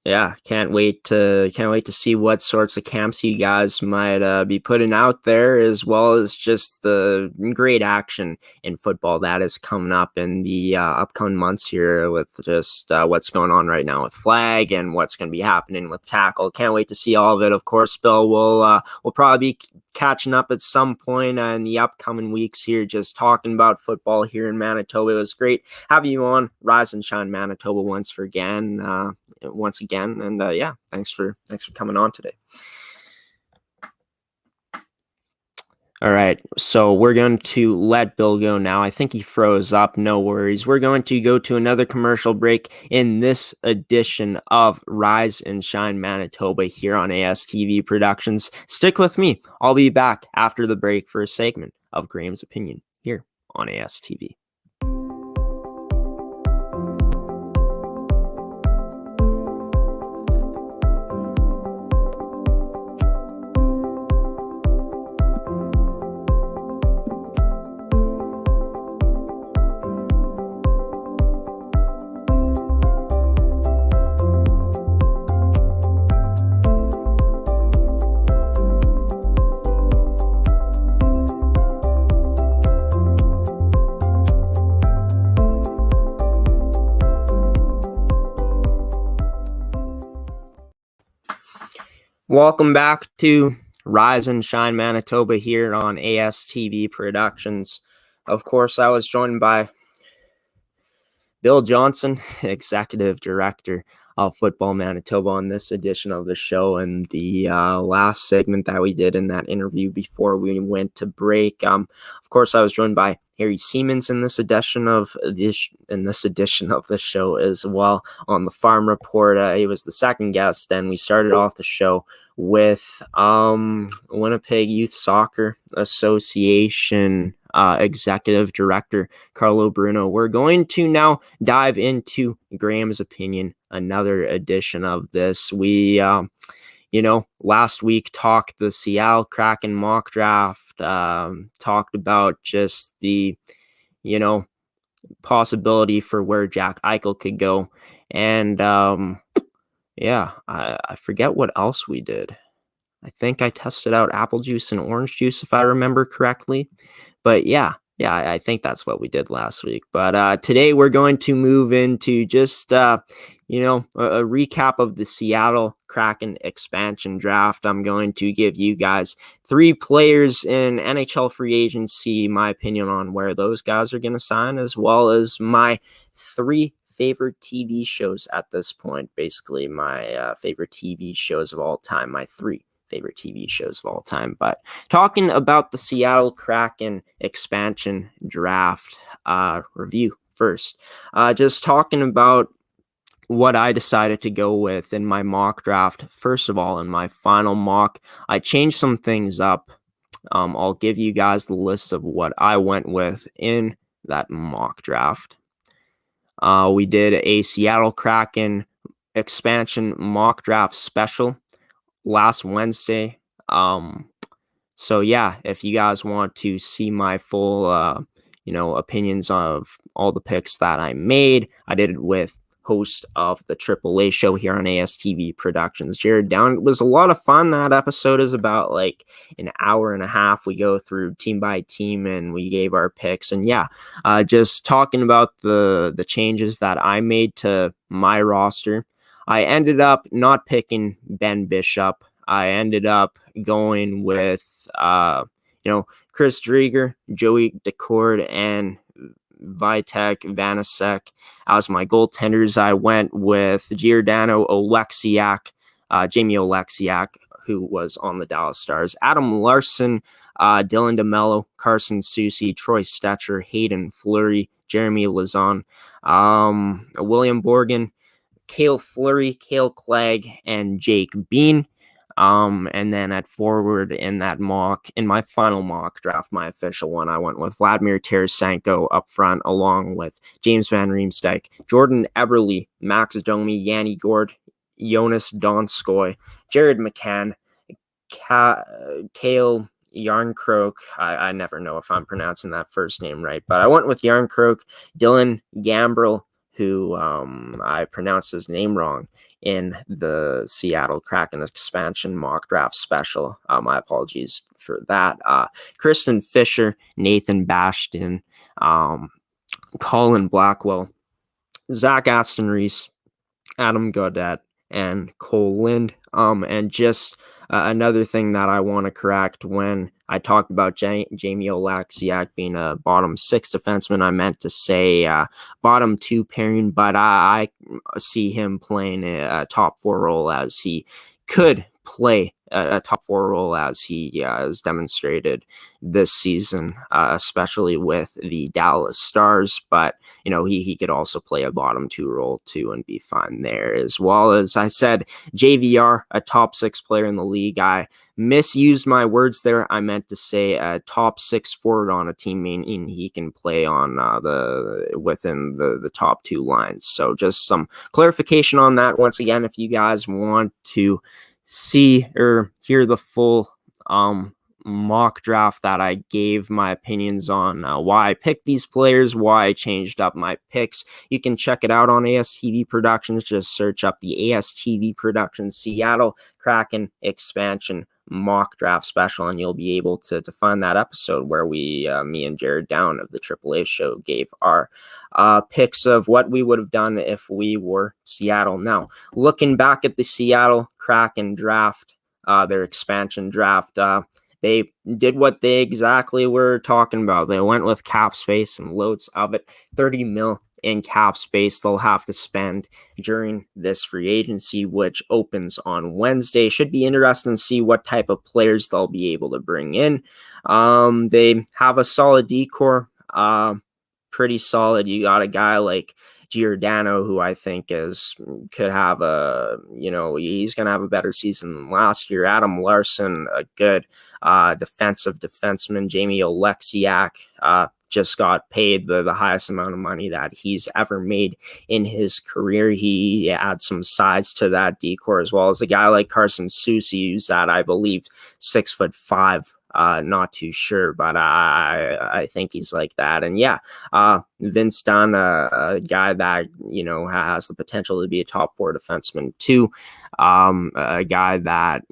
Yeah, can't wait to see what sorts of camps you guys might be putting out there, as well as just the great action in football that is coming up in the upcoming months here, with just what's going on right now with flag and what's going to be happening with tackle. Can't wait to see all of it. Of course, Bill, we'll probably be catching up at some point in the upcoming weeks here, just talking about football here in Manitoba. It was great having you on Rise and Shine Manitoba once again, and thanks for coming on today. All right, so we're going to let Bill go now. I think he froze up. No worries. We're going to go to another commercial break in this edition of Rise and Shine Manitoba here on ASTV Productions. Stick with me. I'll be back after the break for a segment of Graeme's Opinion here on ASTV. Welcome back to Rise and Shine Manitoba here on ASTV Productions. Of course, I was joined by Bill Johnson, Executive Director of Football Manitoba, on this edition of the show. And the last segment that we did in that interview before we went to break, of course, I was joined by Harry Siemens in this edition of the show as well on the Farm Report. He was the second guest, and we started off the show with Winnipeg Youth Soccer Association Executive Director Carlo Bruno. We're going to now dive into Graeme's opinion, another edition of this. We last week talked the Seattle Kraken mock draft, talked about just the, possibility for where Jack Eichel could go. And I forget what else we did. I think I tested out apple juice and orange juice, if I remember correctly. But yeah, I think that's what we did last week. But today we're going to move into just, a recap of the Seattle Kraken Expansion Draft. I'm going to give you guys 3 players in NHL Free Agency, my opinion on where those guys are going to sign, as well as my 3 favorite TV shows at this point. Basically, my favorite TV shows of all time, my 3 favorite TV shows of all time. But talking about the Seattle Kraken Expansion Draft review first, just talking about what I decided to go with in my mock draft. First of all, in my final mock, I changed some things up. I'll give you guys the list of what I went with in that mock draft. We did a Seattle Kraken Expansion mock draft special last Wednesday. So yeah, if you guys want to see my full, opinions of all the picks that I made, I did it with host of the AAA show here on ASTV Productions, Jared Down. It was a lot of fun. That episode is about like an hour and a half. We go through team by team and we gave our picks. And yeah, just talking about the changes that I made to my roster. I ended up not picking Ben Bishop. I ended up going with, Chris Drieger, Joey Decord, and Vitek Vanasek as my goaltenders. I went with Giordano Oleksiak, Jamie Oleksiak, who was on the Dallas Stars, Adam Larson, Dylan DeMello, Carson Soucy, Troy Stetcher, Hayden Fleury, Jeremy Lazon, William Borgen, Cale Fleury, Cale Clegg, and Jake Bean. And then at forward in my final mock draft, my official one, I went with Vladimir Tarasenko up front, along with James Van Riemsdyk, Jordan Eberle, Max Domi, Yanni Gord, Jonas Donskoy, Jared McCann, Kale Yarncroke. I never know if I'm pronouncing that first name right, but I went with Yarncroke, Dylan Gambrell, who I pronounced his name wrong in the Seattle Kraken Expansion mock draft special. My apologies for that. Kristen Fisher, Nathan Bashton, Colin Blackwell, Zach Aston Reese, Adam Gaudette, and Cole Lind. And just another thing that I want to correct, when I talked about Jamie Oleksiak being a bottom 6 defenseman, I meant to say bottom 2 pairing, but I see him playing a top 4 role, as he could play a top 4 role, as he has demonstrated this season, especially with the Dallas Stars. But he could also play a bottom 2 role too and be fine there, as well. As I said, JVR, a top 6 player in the league. I misused my words there. I meant to say a top 6 forward on a team, meaning he can play on within the top 2 lines. So just some clarification on that. Once again, if you guys want to see or hear the full mock draft that I gave my opinions on why I picked these players, why I changed up my picks, you can check it out on ASTV Productions. Just search up the ASTV Productions Seattle Kraken Expansion mock draft special, and you'll be able to find that episode where me and Jared Down of the AAA show gave our picks of what we would have done if we were Seattle. Now, looking back at the Seattle Kraken draft, their expansion draft, they did what they exactly were talking about. They went with cap space and loads of it, $30 million in cap space they'll have to spend during this free agency, which opens on Wednesday. Should be interesting to see what type of players they'll be able to bring in. They have a solid decor, pretty solid. You got a guy like Giordano, who I think could have he's going to have a better season than last year. Adam Larson, a good defensive defenseman. Jamie Oleksiak just got paid the highest amount of money that he's ever made in his career. He adds some size to that decor, as well as a guy like Carson Soucy, who's at, I believe, 6'5". Not too sure, but I think he's like that. And yeah, Vince Dunn, a guy that, has the potential to be a top 4 defenseman too. A guy that,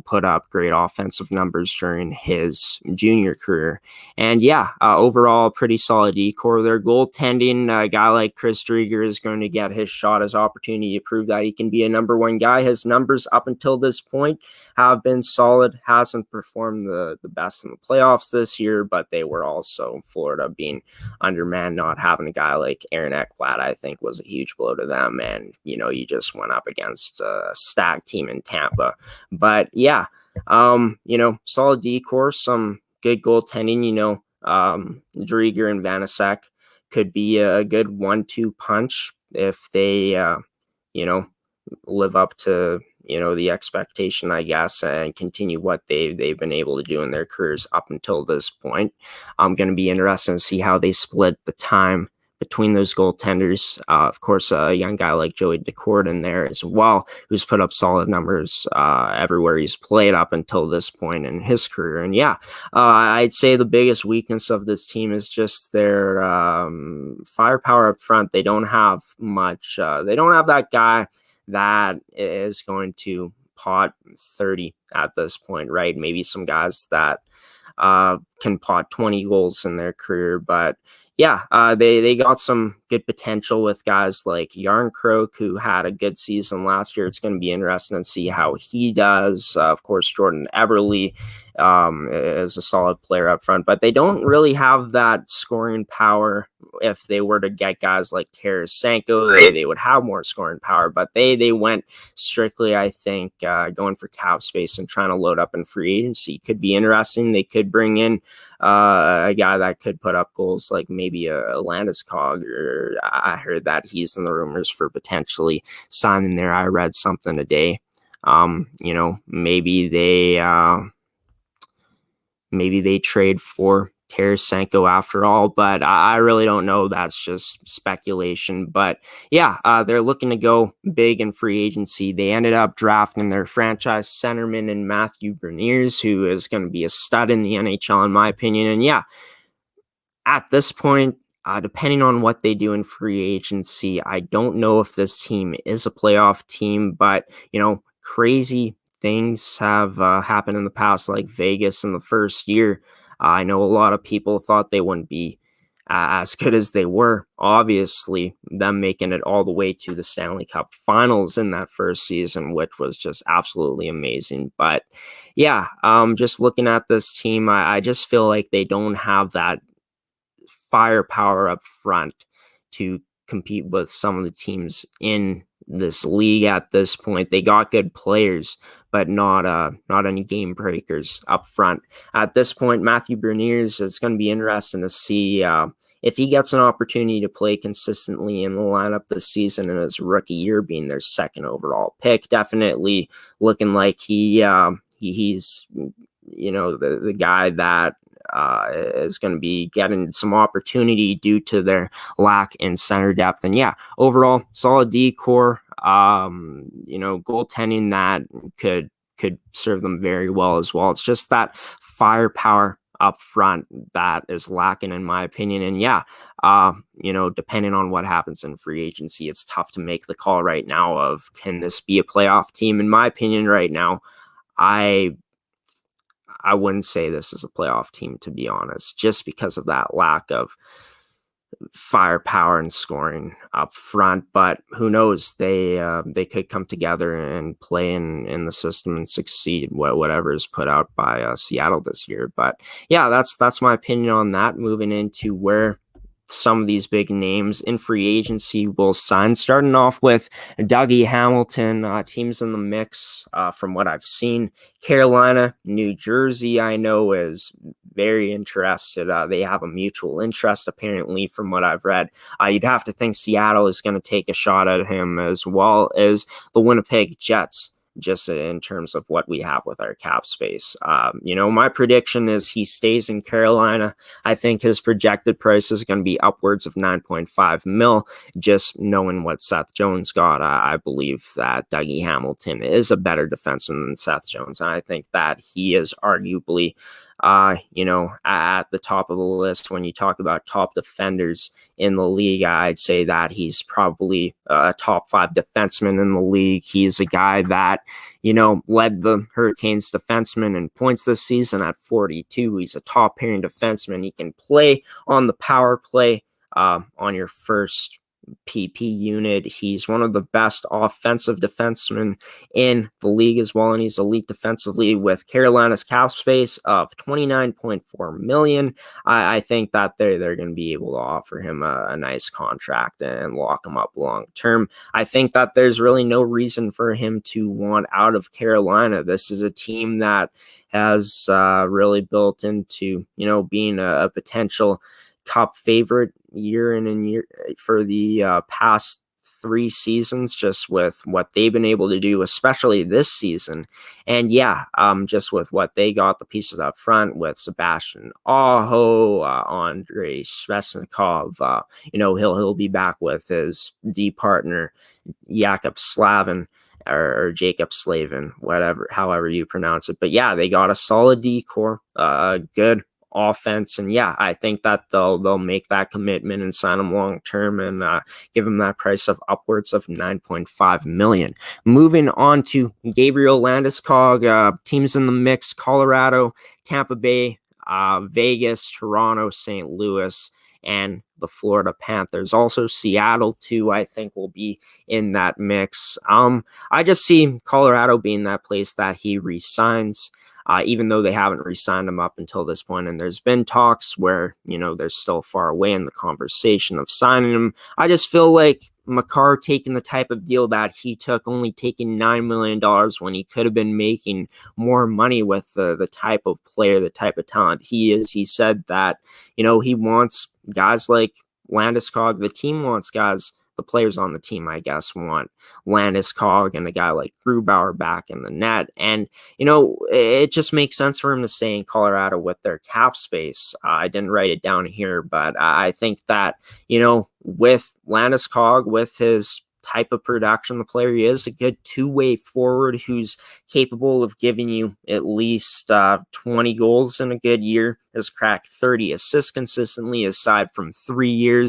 put up great offensive numbers during his junior career. And yeah, overall, pretty solid decor. Their goaltending, a guy like Chris Drieger is going to get his shot, his opportunity to prove that he can be a number 1 guy. His numbers up until this point have been solid. Hasn't performed the best in the playoffs this year, but they were also, Florida being undermanned, not having a guy like Aaron Ekblad, I think, was a huge blow to them. And, you just went up against a stacked team in Tampa. But yeah, solid decor, some good goaltending. Drieger and Vanasek could be a good 1-2 punch if they, live up to, the expectation, I guess, and continue what they've been able to do in their careers up until this point. I'm going to be interested to see how they split the time between those goaltenders. Of course, a young guy like Joey Decord in there as well, who's put up solid numbers everywhere he's played up until this point in his career. And yeah, I'd say the biggest weakness of this team is just their firepower up front. They don't have much. They don't have that guy that is going to pot 30 at this point, right? Maybe some guys that can pot 20 goals in their career, but yeah, they got some good potential with guys like Yarncroke, who had a good season last year. It's going to be interesting to see how he does. Of course, Jordan Eberle is a solid player up front, but they don't really have that scoring power. If they were to get guys like Tarasenko, they would have more scoring power, but they went strictly, I think, going for cap space and trying to load up in free agency. Could be interesting. They could bring in a guy that could put up goals, like maybe a Landeskog, or I heard that he's in the rumors for potentially signing there. I read something today. Maybe they trade for Tarasenko after all, but I really don't know. That's just speculation. But yeah, they're looking to go big in free agency. They ended up drafting their franchise centerman in Matthew Beniers, who is going to be a stud in the NHL, in my opinion. And yeah, at this point, depending on what they do in free agency, I don't know if this team is a playoff team, but, crazy things have happened in the past, like Vegas in the first year. I know a lot of people thought they wouldn't be as good as they were. Obviously, them making it all the way to the Stanley Cup Finals in that first season, which was just absolutely amazing. But yeah, just looking at this team, I just feel like they don't have that firepower up front to compete with some of the teams in this league at this point. They got good players, but not any game breakers up front. At this point, Matthew Beniers, it's going to be interesting to see if he gets an opportunity to play consistently in the lineup this season in his rookie year, being their 2nd overall pick. Definitely looking like he's the guy that is going to be getting some opportunity due to their lack in center depth. And yeah, overall, solid decor, goaltending that could serve them very well as well. It's just that firepower up front that is lacking, in my opinion. And yeah, depending on what happens in free agency, it's tough to make the call right now of, can this be a playoff team? In my opinion right now, I wouldn't say this is a playoff team, to be honest, just because of that lack of firepower and scoring up front. But who knows? They could come together and play in the system and succeed, whatever is put out by Seattle this year. But yeah, that's my opinion on that. Moving into where some of these big names in free agency will sign, starting off with Dougie Hamilton. Teams in the mix from what I've seen. Carolina, New Jersey, I know is very interested. They have a mutual interest, apparently, from what I've read. You'd have to think Seattle is going to take a shot at him, as well as the Winnipeg Jets, just in terms of what we have with our cap space. My prediction is he stays in Carolina. I think his projected price is going to be upwards of 9.5 mil. Just knowing what Seth Jones got, I believe that Dougie Hamilton is a better defenseman than Seth Jones. And I think that he is arguably at the top of the list when you talk about top defenders in the league. I'd say that he's probably a top 5 defenseman in the league. He's a guy that, led the Hurricanes defenseman in points this season at 42. He's a top pairing defenseman. He can play on the power play on your first PP unit. He's one of the best offensive defensemen in the league as well, and he's elite defensively. With Carolina's cap space of $29.4 million, I think that they're going to be able to offer him a nice contract and lock him up long term. I think that there's really no reason for him to want out of Carolina. This is a team that has really built into being a potential Cup favorite year in and year for the past 3 seasons, just with what they've been able to do, especially this season. And just with what they got, the pieces up front with Sebastian Aho, Andrei Svechnikov, he'll be back with his D partner Jakub Slavin, or Jacob Slavin, however you pronounce it. But they got a solid D core, good offense, and I think that they'll make that commitment and sign him long term and give him that price of upwards of 9.5 million. Moving on to Gabriel Landeskog, teams in the mix: Colorado, Tampa Bay, Vegas, Toronto, St. Louis, and the Florida Panthers. Also Seattle too, I think, will be in that mix. I just see Colorado being that place that he resigns. Even though they haven't re-signed him up until this point, and there's been talks where, they're still far away in the conversation of signing him. I just feel like Makar taking the type of deal that he took, only taking $9 million when he could have been making more money with the type of player, the type of talent he is. He said that, he wants guys like Landeskog. The team wants guys, the players on the team, I guess, want Landeskog and a guy like Grubauer back in the net. And, it just makes sense for him to stay in Colorado with their cap space. I didn't write it down here, but I think that, with Landeskog, with his type of production the player he is, a good two-way forward who's capable of giving you at least 20 goals in a good year, has cracked 30 assists consistently aside from 3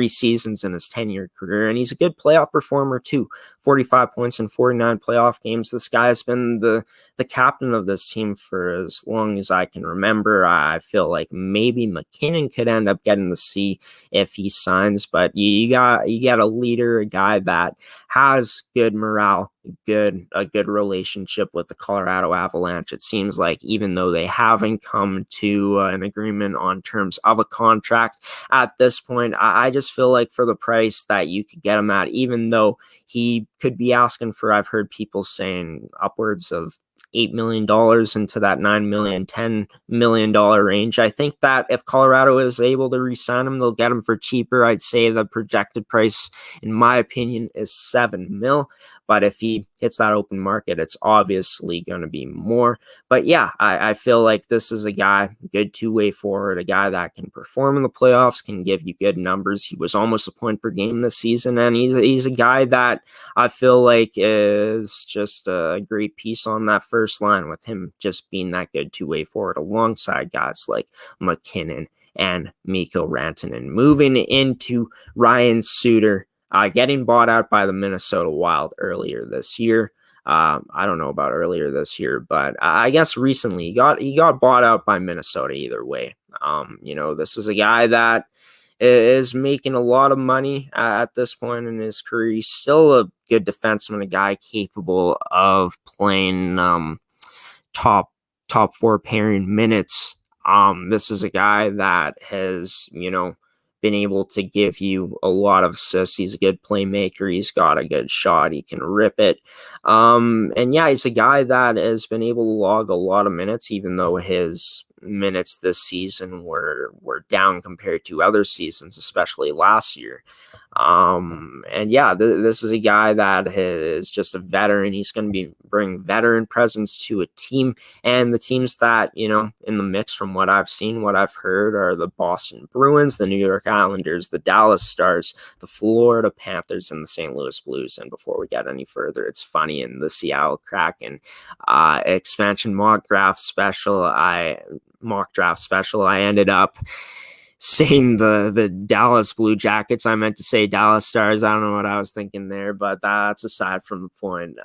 seasons in his 10-year career. And he's a good playoff performer too. 45 points in 49 playoff games. This guy has been the captain of this team for as long as I can remember. I feel like maybe McKinnon could end up getting the C if he signs, but you got a leader, a guy that has good morale, a good relationship with the Colorado Avalanche. It seems like, even though they haven't come to an agreement on terms of a contract at this point, I just feel like for the price that you could get him at, even though he could be asking for, I've heard people saying upwards of $8 million into that $9 million, $10 million range. I think that if Colorado is able to re-sign him, they'll get him for cheaper. I'd say the projected price, in my opinion, is $7 million. But if he hits that open market, it's obviously going to be more. But I feel like this is a guy, good two-way forward, a guy that can perform in the playoffs, can give you good numbers. He was almost a point per game this season, and he's a guy that I feel like is just a great piece on that first line, with him just being that good two-way forward alongside guys like McKinnon and Mikko Rantanen. Moving into Ryan Suter, getting bought out by the Minnesota Wild earlier this year. I don't know about earlier this year, but I guess recently he got bought out by Minnesota either way. This is a guy that is making a lot of money at this point in his career. He's still a good defenseman, a guy capable of playing top 4 pairing minutes This is a guy that has, been able to give you a lot of assists. He's a good playmaker. He's got a good shot. He can rip it. And yeah, he's a guy that has been able to log a lot of minutes, even though his minutes this season were down compared to other seasons, especially last year. And yeah, this is a guy that is just a veteran. He's going to bring veteran presence to a team, and the teams that, in the mix from what I've seen, what I've heard, are the Boston Bruins, the New York Islanders, the Dallas Stars, the Florida Panthers, and the St. Louis Blues. And before we get any further, it's funny, in the Seattle Kraken expansion mock draft special, I ended up saying the Dallas Blue Jackets. I meant to say Dallas Stars. I don't know what I was thinking there, but that's aside from the point.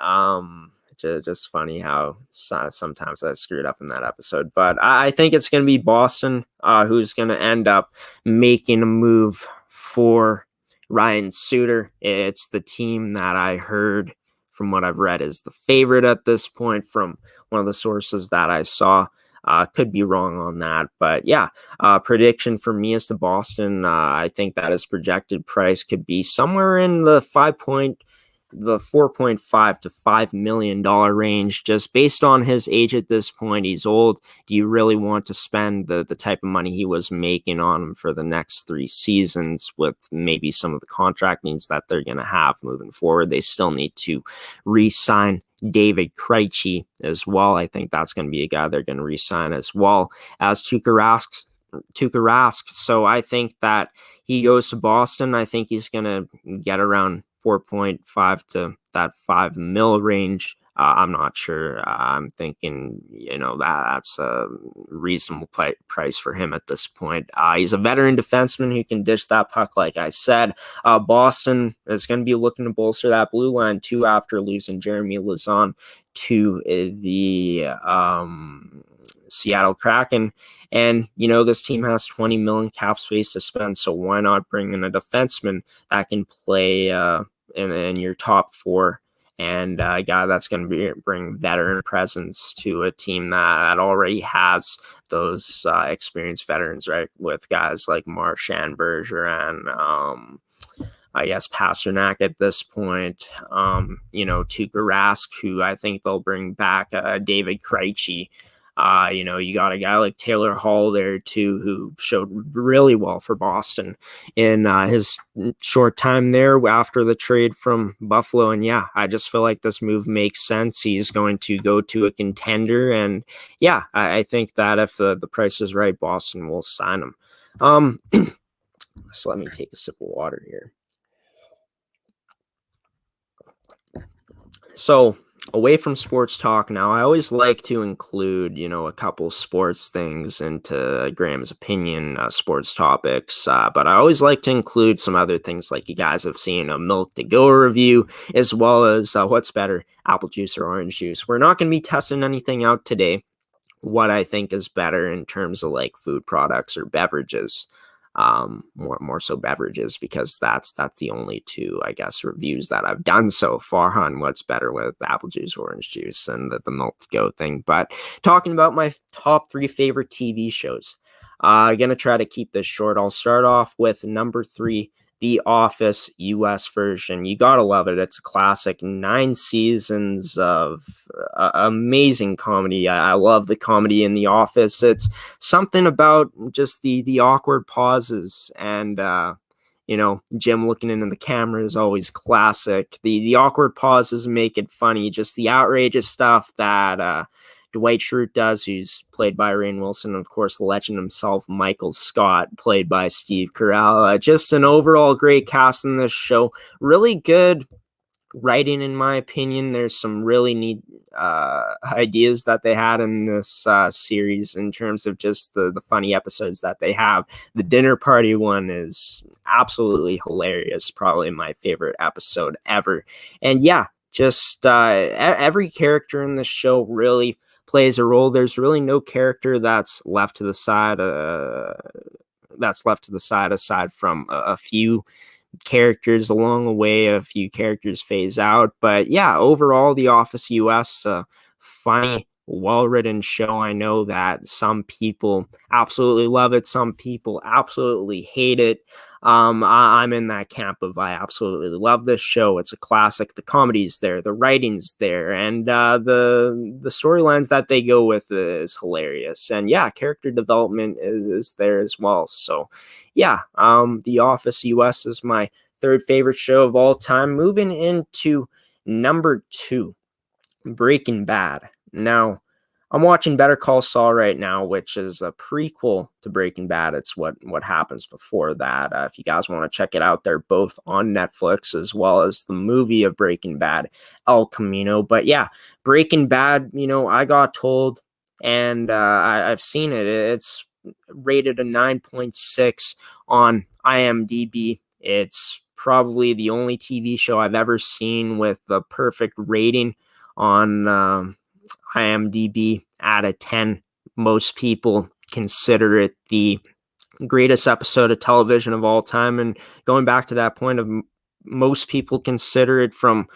Just funny how sometimes I screwed up in that episode. But I think it's going to be Boston who's going to end up making a move for Ryan Suter. It's the team that I heard, from what I've read, is the favorite at this point from one of the sources that I saw. Could be wrong on that, but yeah, prediction for me is to Boston. I think that his projected price could be somewhere in the $4.5 to $5 million range, just based on his age at this point. He's old. Do you really want to spend the type of money he was making on him for the next 3 seasons, with maybe some of the contract needs that they're going to have moving forward? They still need to re-sign David Krejci as well. I think that's going to be a guy they're going to re-sign, as well as Tuukka Rask. So I think that he goes to Boston. I think he's going to get around 4.5 to that 5 mil range. I'm not sure. I'm thinking, that's a reasonable price for him at this point. He's a veteran defenseman who can dish that puck, like I said. Boston is going to be looking to bolster that blue line too, after losing Jeremy Lauzon to the Seattle Kraken. And, this team has $20 million cap space to spend, so why not bring in a defenseman that can play in your top 4, and a guy that's going to bring veteran presence to a team that already has those experienced veterans, right? With guys like Marchand, Bergeron, I guess Pasternak at this point, Tuukka Rask, who I think they'll bring back, David Krejci. You got a guy like Taylor Hall there too, who showed really well for Boston in his short time there after the trade from Buffalo. And yeah, I just feel like this move makes sense. He's going to go to a contender, and yeah, I think that if the price is right, Boston will sign him. So let me take a sip of water here. So, away from sports talk now, I always like to include, a couple sports things into Graham's opinion, sports topics, but I always like to include some other things, like you guys have seen a Milk to Go review, as well as what's better, apple juice or orange juice. We're not going to be testing anything out today, what I think is better in terms of like food products or beverages. More so beverages, because that's the only 2, I guess, reviews that I've done so far on what's better with apple juice, orange juice, and the Milk to Go thing. But talking about my top 3 favorite TV shows, I'm gonna try to keep this short. I'll start off with number 3, The Office US version. You gotta love it. It's a classic. 9 seasons of amazing comedy. I love the comedy in The Office. It's something about just the awkward pauses, and Jim looking into the camera is always classic. The awkward pauses make it funny. Just the outrageous stuff that Dwight Schrute does, who's played by Rainn Wilson, and of course the legend himself, Michael Scott, played by Steve Carell. Just an overall great cast in this show. Really good writing, in my opinion. There's some really neat ideas that they had in this series in terms of just the funny episodes that they have. The dinner party one is absolutely hilarious, probably my favorite episode ever. And yeah, just every character in this show really plays a role. There's really no character that's left to the side. Aside from a few characters along the way. A few characters phase out, but yeah, overall, The Office US, funny well-written show. I know that some people absolutely love it. Some people absolutely hate it. I'm in that camp of I absolutely love this show. It's a classic. The comedy's there, the writing's there, and the storylines that they go with is hilarious. And yeah, character development is there as well. So yeah, The Office US is my third favorite show of all time. Moving into number 2, Breaking Bad. Now, I'm watching Better Call Saul right now, which is a prequel to Breaking Bad. It's what happens before that. If you guys want to check it out, they're both on Netflix, as well as the movie of Breaking Bad, El Camino. But yeah, Breaking Bad, I got told, and I've seen it. It's rated a 9.6 on IMDb. It's probably the only TV show I've ever seen with the perfect rating on IMDb out of 10. Most people consider it the greatest episode of television of all time. And going back to that point of most people consider it, from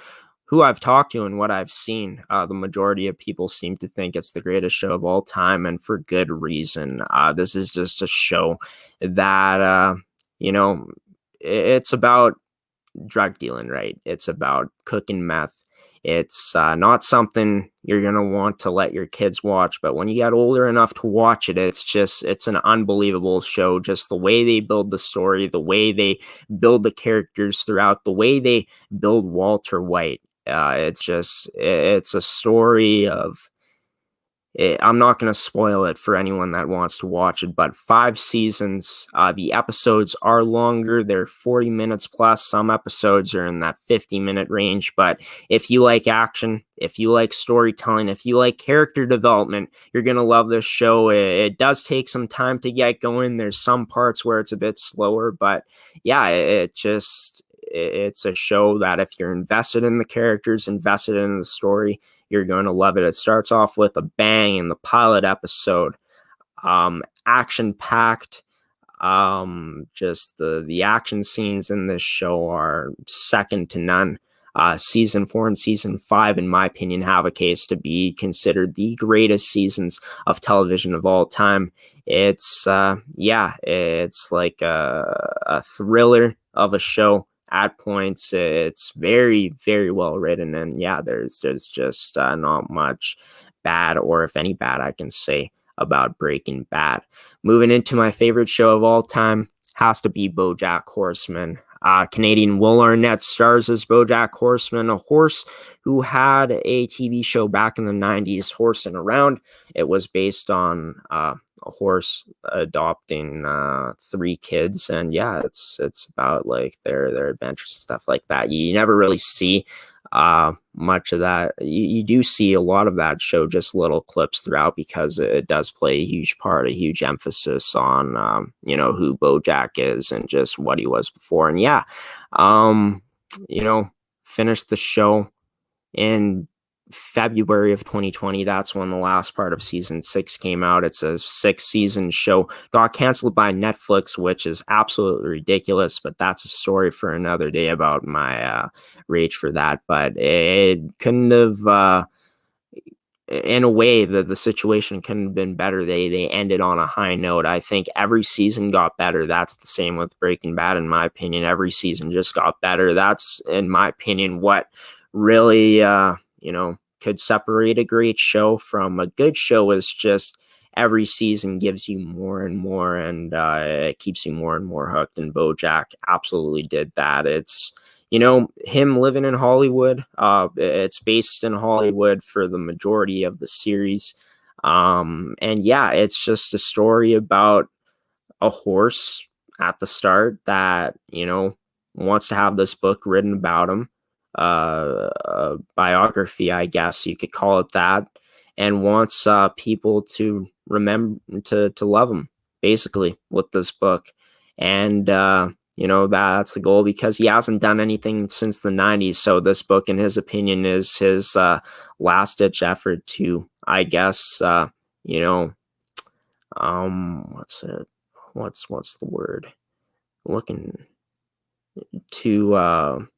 who I've talked to and what I've seen, the majority of people seem to think it's the greatest show of all time, and for good reason. This is just a show that, it's about drug dealing, right? It's about cooking meth. It's not something you're going to want to let your kids watch, but when you get older enough to watch it, it's an unbelievable show. Just the way they build the story, the way they build the characters throughout, the way they build Walter White. It's a story of, I'm not going to spoil it for anyone that wants to watch it, but 5 seasons. The episodes are longer. They're 40 minutes plus. Some episodes are in that 50-minute range. But if you like action, if you like storytelling, if you like character development, you're going to love this show. It does take some time to get going. There's some parts where it's a bit slower, but yeah, it's a show that if you're invested in the characters, invested in the story, you're going to love it. It starts off with a bang in the pilot episode. Action-packed. Just the action scenes in this show are second to none. Season 4 and Season 5, in my opinion, have a case to be considered the greatest seasons of television of all time. It's like a thriller of a show. At points, it's very, very well written, and yeah, there's just not much bad, or if any bad, I can say about Breaking Bad. Moving into my favorite show of all time has to be Bojack Horseman. Canadian Will Arnett stars as Bojack Horseman, a horse who had a TV show back in the 90s, Horsing Around. It was based on a horse adopting 3 kids, and yeah, it's about like their adventures, stuff like that. You never really see much of that. You do see a lot of that show, just little clips throughout, because it does play a huge part, a huge emphasis on who Bojack is and just what he was before. And yeah, finished the show in February of 2020. That's when the last part of season 6 came out. It's a 6-season show. Got canceled by Netflix, which is absolutely ridiculous, but that's a story for another day about my rage for that. But it couldn't have, in a way, the situation couldn't have been better. They ended on a high note. I think every season got better. That's the same with Breaking Bad, in my opinion. Every season just got better. That's, in my opinion, what really could separate a great show from a good show. Is just every season gives you more and more, and it keeps you more and more hooked. And Bojack absolutely did that. It's him living in Hollywood. It's based in Hollywood for the majority of the series, and yeah, it's just a story about a horse at the start that wants to have this book written about him, a biography, I guess you could call it that, and wants people to remember to love him, basically, with this book. And that's the goal, because he hasn't done anything since the 90s. So this book, in his opinion, is his last ditch effort to, I guess, what's the word? Looking to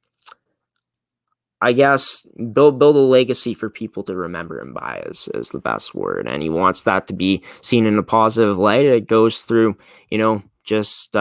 I guess build a legacy for people to remember him by is the best word. And he wants that to be seen in a positive light. It goes through, just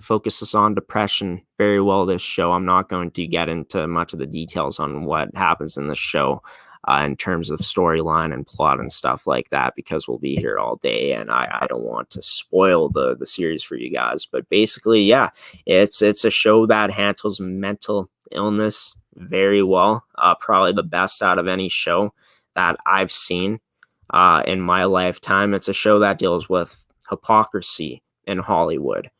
focuses on depression very well, this show. I'm not going to get into much of the details on what happens in the show in terms of storyline and plot and stuff like that, because we'll be here all day and I don't want to spoil the series for you guys. But basically, yeah, it's a show that handles mental illness very well. Probably the best out of any show that I've seen in my lifetime. It's a show that deals with hypocrisy in Hollywood.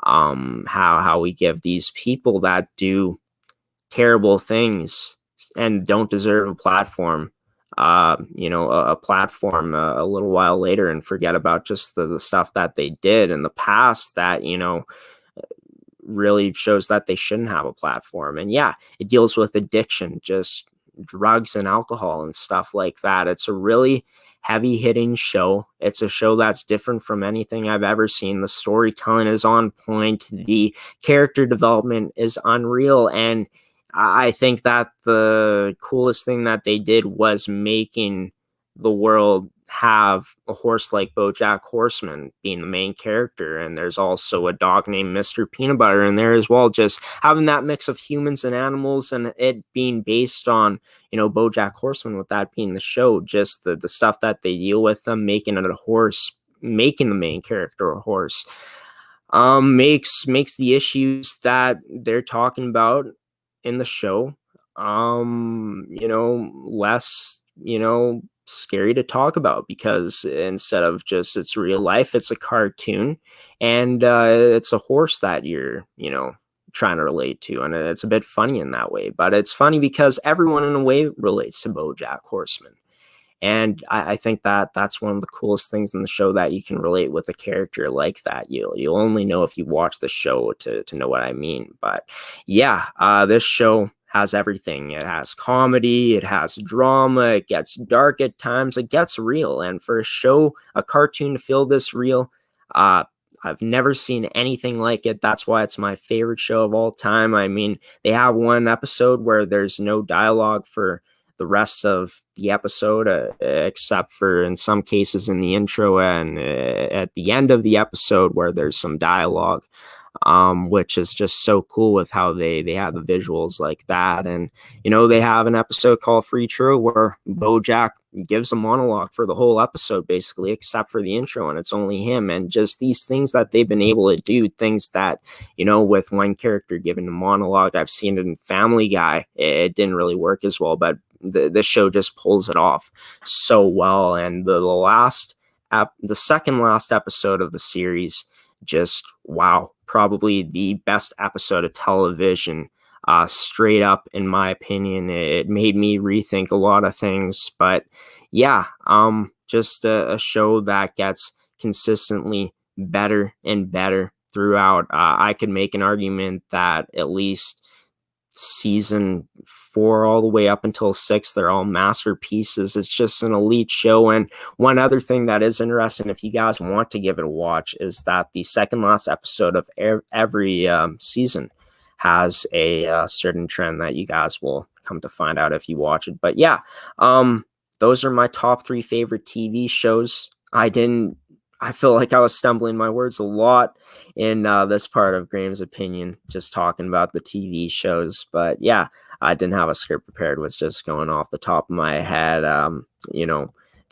How we give these people that do terrible things and don't deserve a platform, a platform a little while later, and forget about just the stuff that they did in the past that, really shows that they shouldn't have a platform. And yeah, it deals with addiction, just drugs and alcohol and stuff like that. It's a really heavy hitting show. It's a show that's different from anything I've ever seen. The storytelling is on point. The character development is unreal. And I think that the coolest thing that they did was making the world have a horse like Bojack Horseman being the main character. And there's also a dog named Mr. Peanut Butter in there as well. Just having that mix of humans and animals, and it being based on, Bojack Horseman, with that being the show, just the stuff that they deal with them, making it a horse, making the main character a horse, makes the issues that they're talking about in the show, less, scary to talk about, because instead of just it's real life, it's a cartoon, and it's a horse that you're, trying to relate to, and it's a bit funny in that way. But it's funny because everyone in a way relates to Bojack Horseman. And I think that that's one of the coolest things in the show, that you can relate with a character like that. You'll only know if you watch the show to know what I mean. But yeah, this show has everything. It has comedy, it has drama, it gets dark at times, it gets real. And for a cartoon to feel this real, I've never seen anything like it. That's why it's my favorite show of all time. I mean, they have one episode where there's no dialogue for the rest of the episode, except for in some cases in the intro and at the end of the episode, where there's some dialogue, which is just so cool with how they have the visuals like that. And, they have an episode called Free True where Bojack gives a monologue for the whole episode, basically, except for the intro, and it's only him. And just these things that they've been able to do, things that, with one character giving a monologue, I've seen it in Family Guy. It didn't really work as well, but this show just pulls it off so well. And the second last episode of the series, just wow, probably the best episode of television, straight up, in my opinion. It made me rethink a lot of things. But yeah, just a show that gets consistently better and better throughout. I could make an argument that at least season 4 all the way up until 6, they're all masterpieces. It's just an elite show. And one other thing that is interesting, if you guys want to give it a watch, is that the second last episode of every season has a certain trend that you guys will come to find out if you watch it. But yeah, those are my top 3 favorite TV shows. I feel like I was stumbling my words a lot in this part of Graeme's opinion, just talking about the TV shows. But yeah, I didn't have a script prepared, was just going off the top of my head.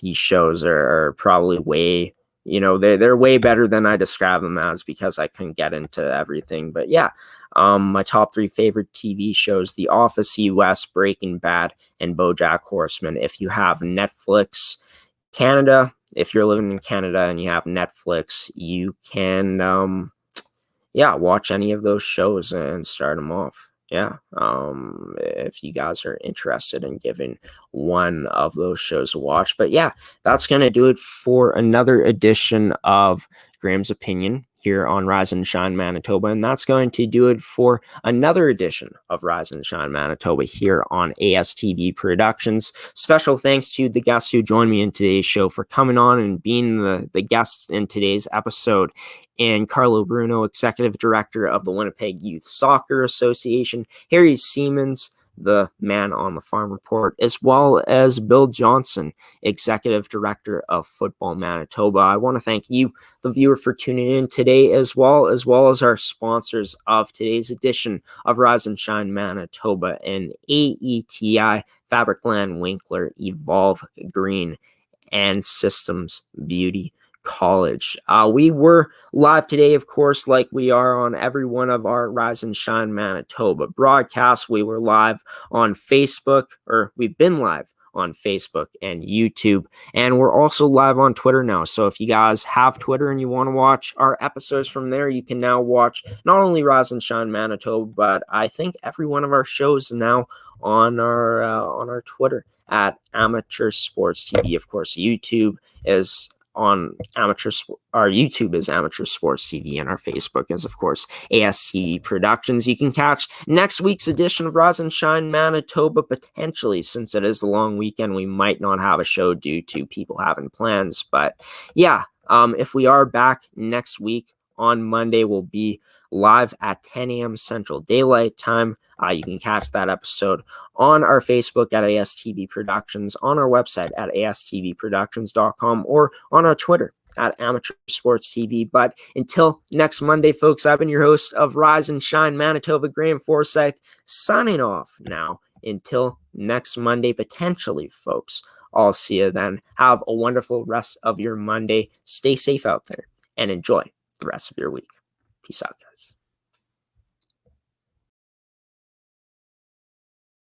These shows are probably way, they're way better than I describe them as, because I couldn't get into everything. But yeah, my top 3 favorite TV shows: The Office US, Breaking Bad, and Bojack Horseman. If you have Netflix Canada, if you're living in Canada and you have Netflix, you can, watch any of those shows and start them off. Yeah. If you guys are interested in giving one of those shows a watch. But yeah, that's going to do it for another edition of Graeme's Opinion here on Rise and Shine Manitoba. And that's going to do it for another edition of Rise and Shine Manitoba here on ASTV Productions. Special thanks to the guests who joined me in today's show for coming on and being the guests in today's episode. And Carlo Bruno, Executive Director of the Winnipeg Youth Soccer Association, Harry Siemens, the man on the farm report, as well as Bill Johnson, Executive Director of Football Manitoba. I want to thank you, the viewer, for tuning in today, as well as our sponsors of today's edition of Rise and Shine Manitoba and AETi, Fabricland, Winkler, Evolve Green, and Systems Beauty College. We were live today, of course, like we are on every one of our Rise and Shine Manitoba broadcasts. We were live on Facebook, or we've been live on Facebook and YouTube, and we're also live on Twitter now. So if you guys have Twitter and you want to watch our episodes from there, you can now watch not only Rise and Shine Manitoba, but I think every one of our shows now on our Twitter at Amateur Sports TV. Of course, YouTube is on our YouTube is Amateur Sports TV, and our Facebook is, of course, ASTV Productions. You can catch next week's edition of Rise and Shine Manitoba, potentially, since it is a long weekend. We might not have a show due to people having plans, but yeah, if we are back next week on Monday, we'll be live at 10 a.m. Central Daylight Time. You can catch that episode on our Facebook at ASTV Productions, on our website at astvproductions.com, or on our Twitter at Amateur Sports TV. But until next Monday, folks, I've been your host of Rise and Shine Manitoba, Graeme Forsyth, signing off now. Until next Monday, potentially, folks. I'll see you then. Have a wonderful rest of your Monday. Stay safe out there and enjoy the rest of your week. Peace out, guys.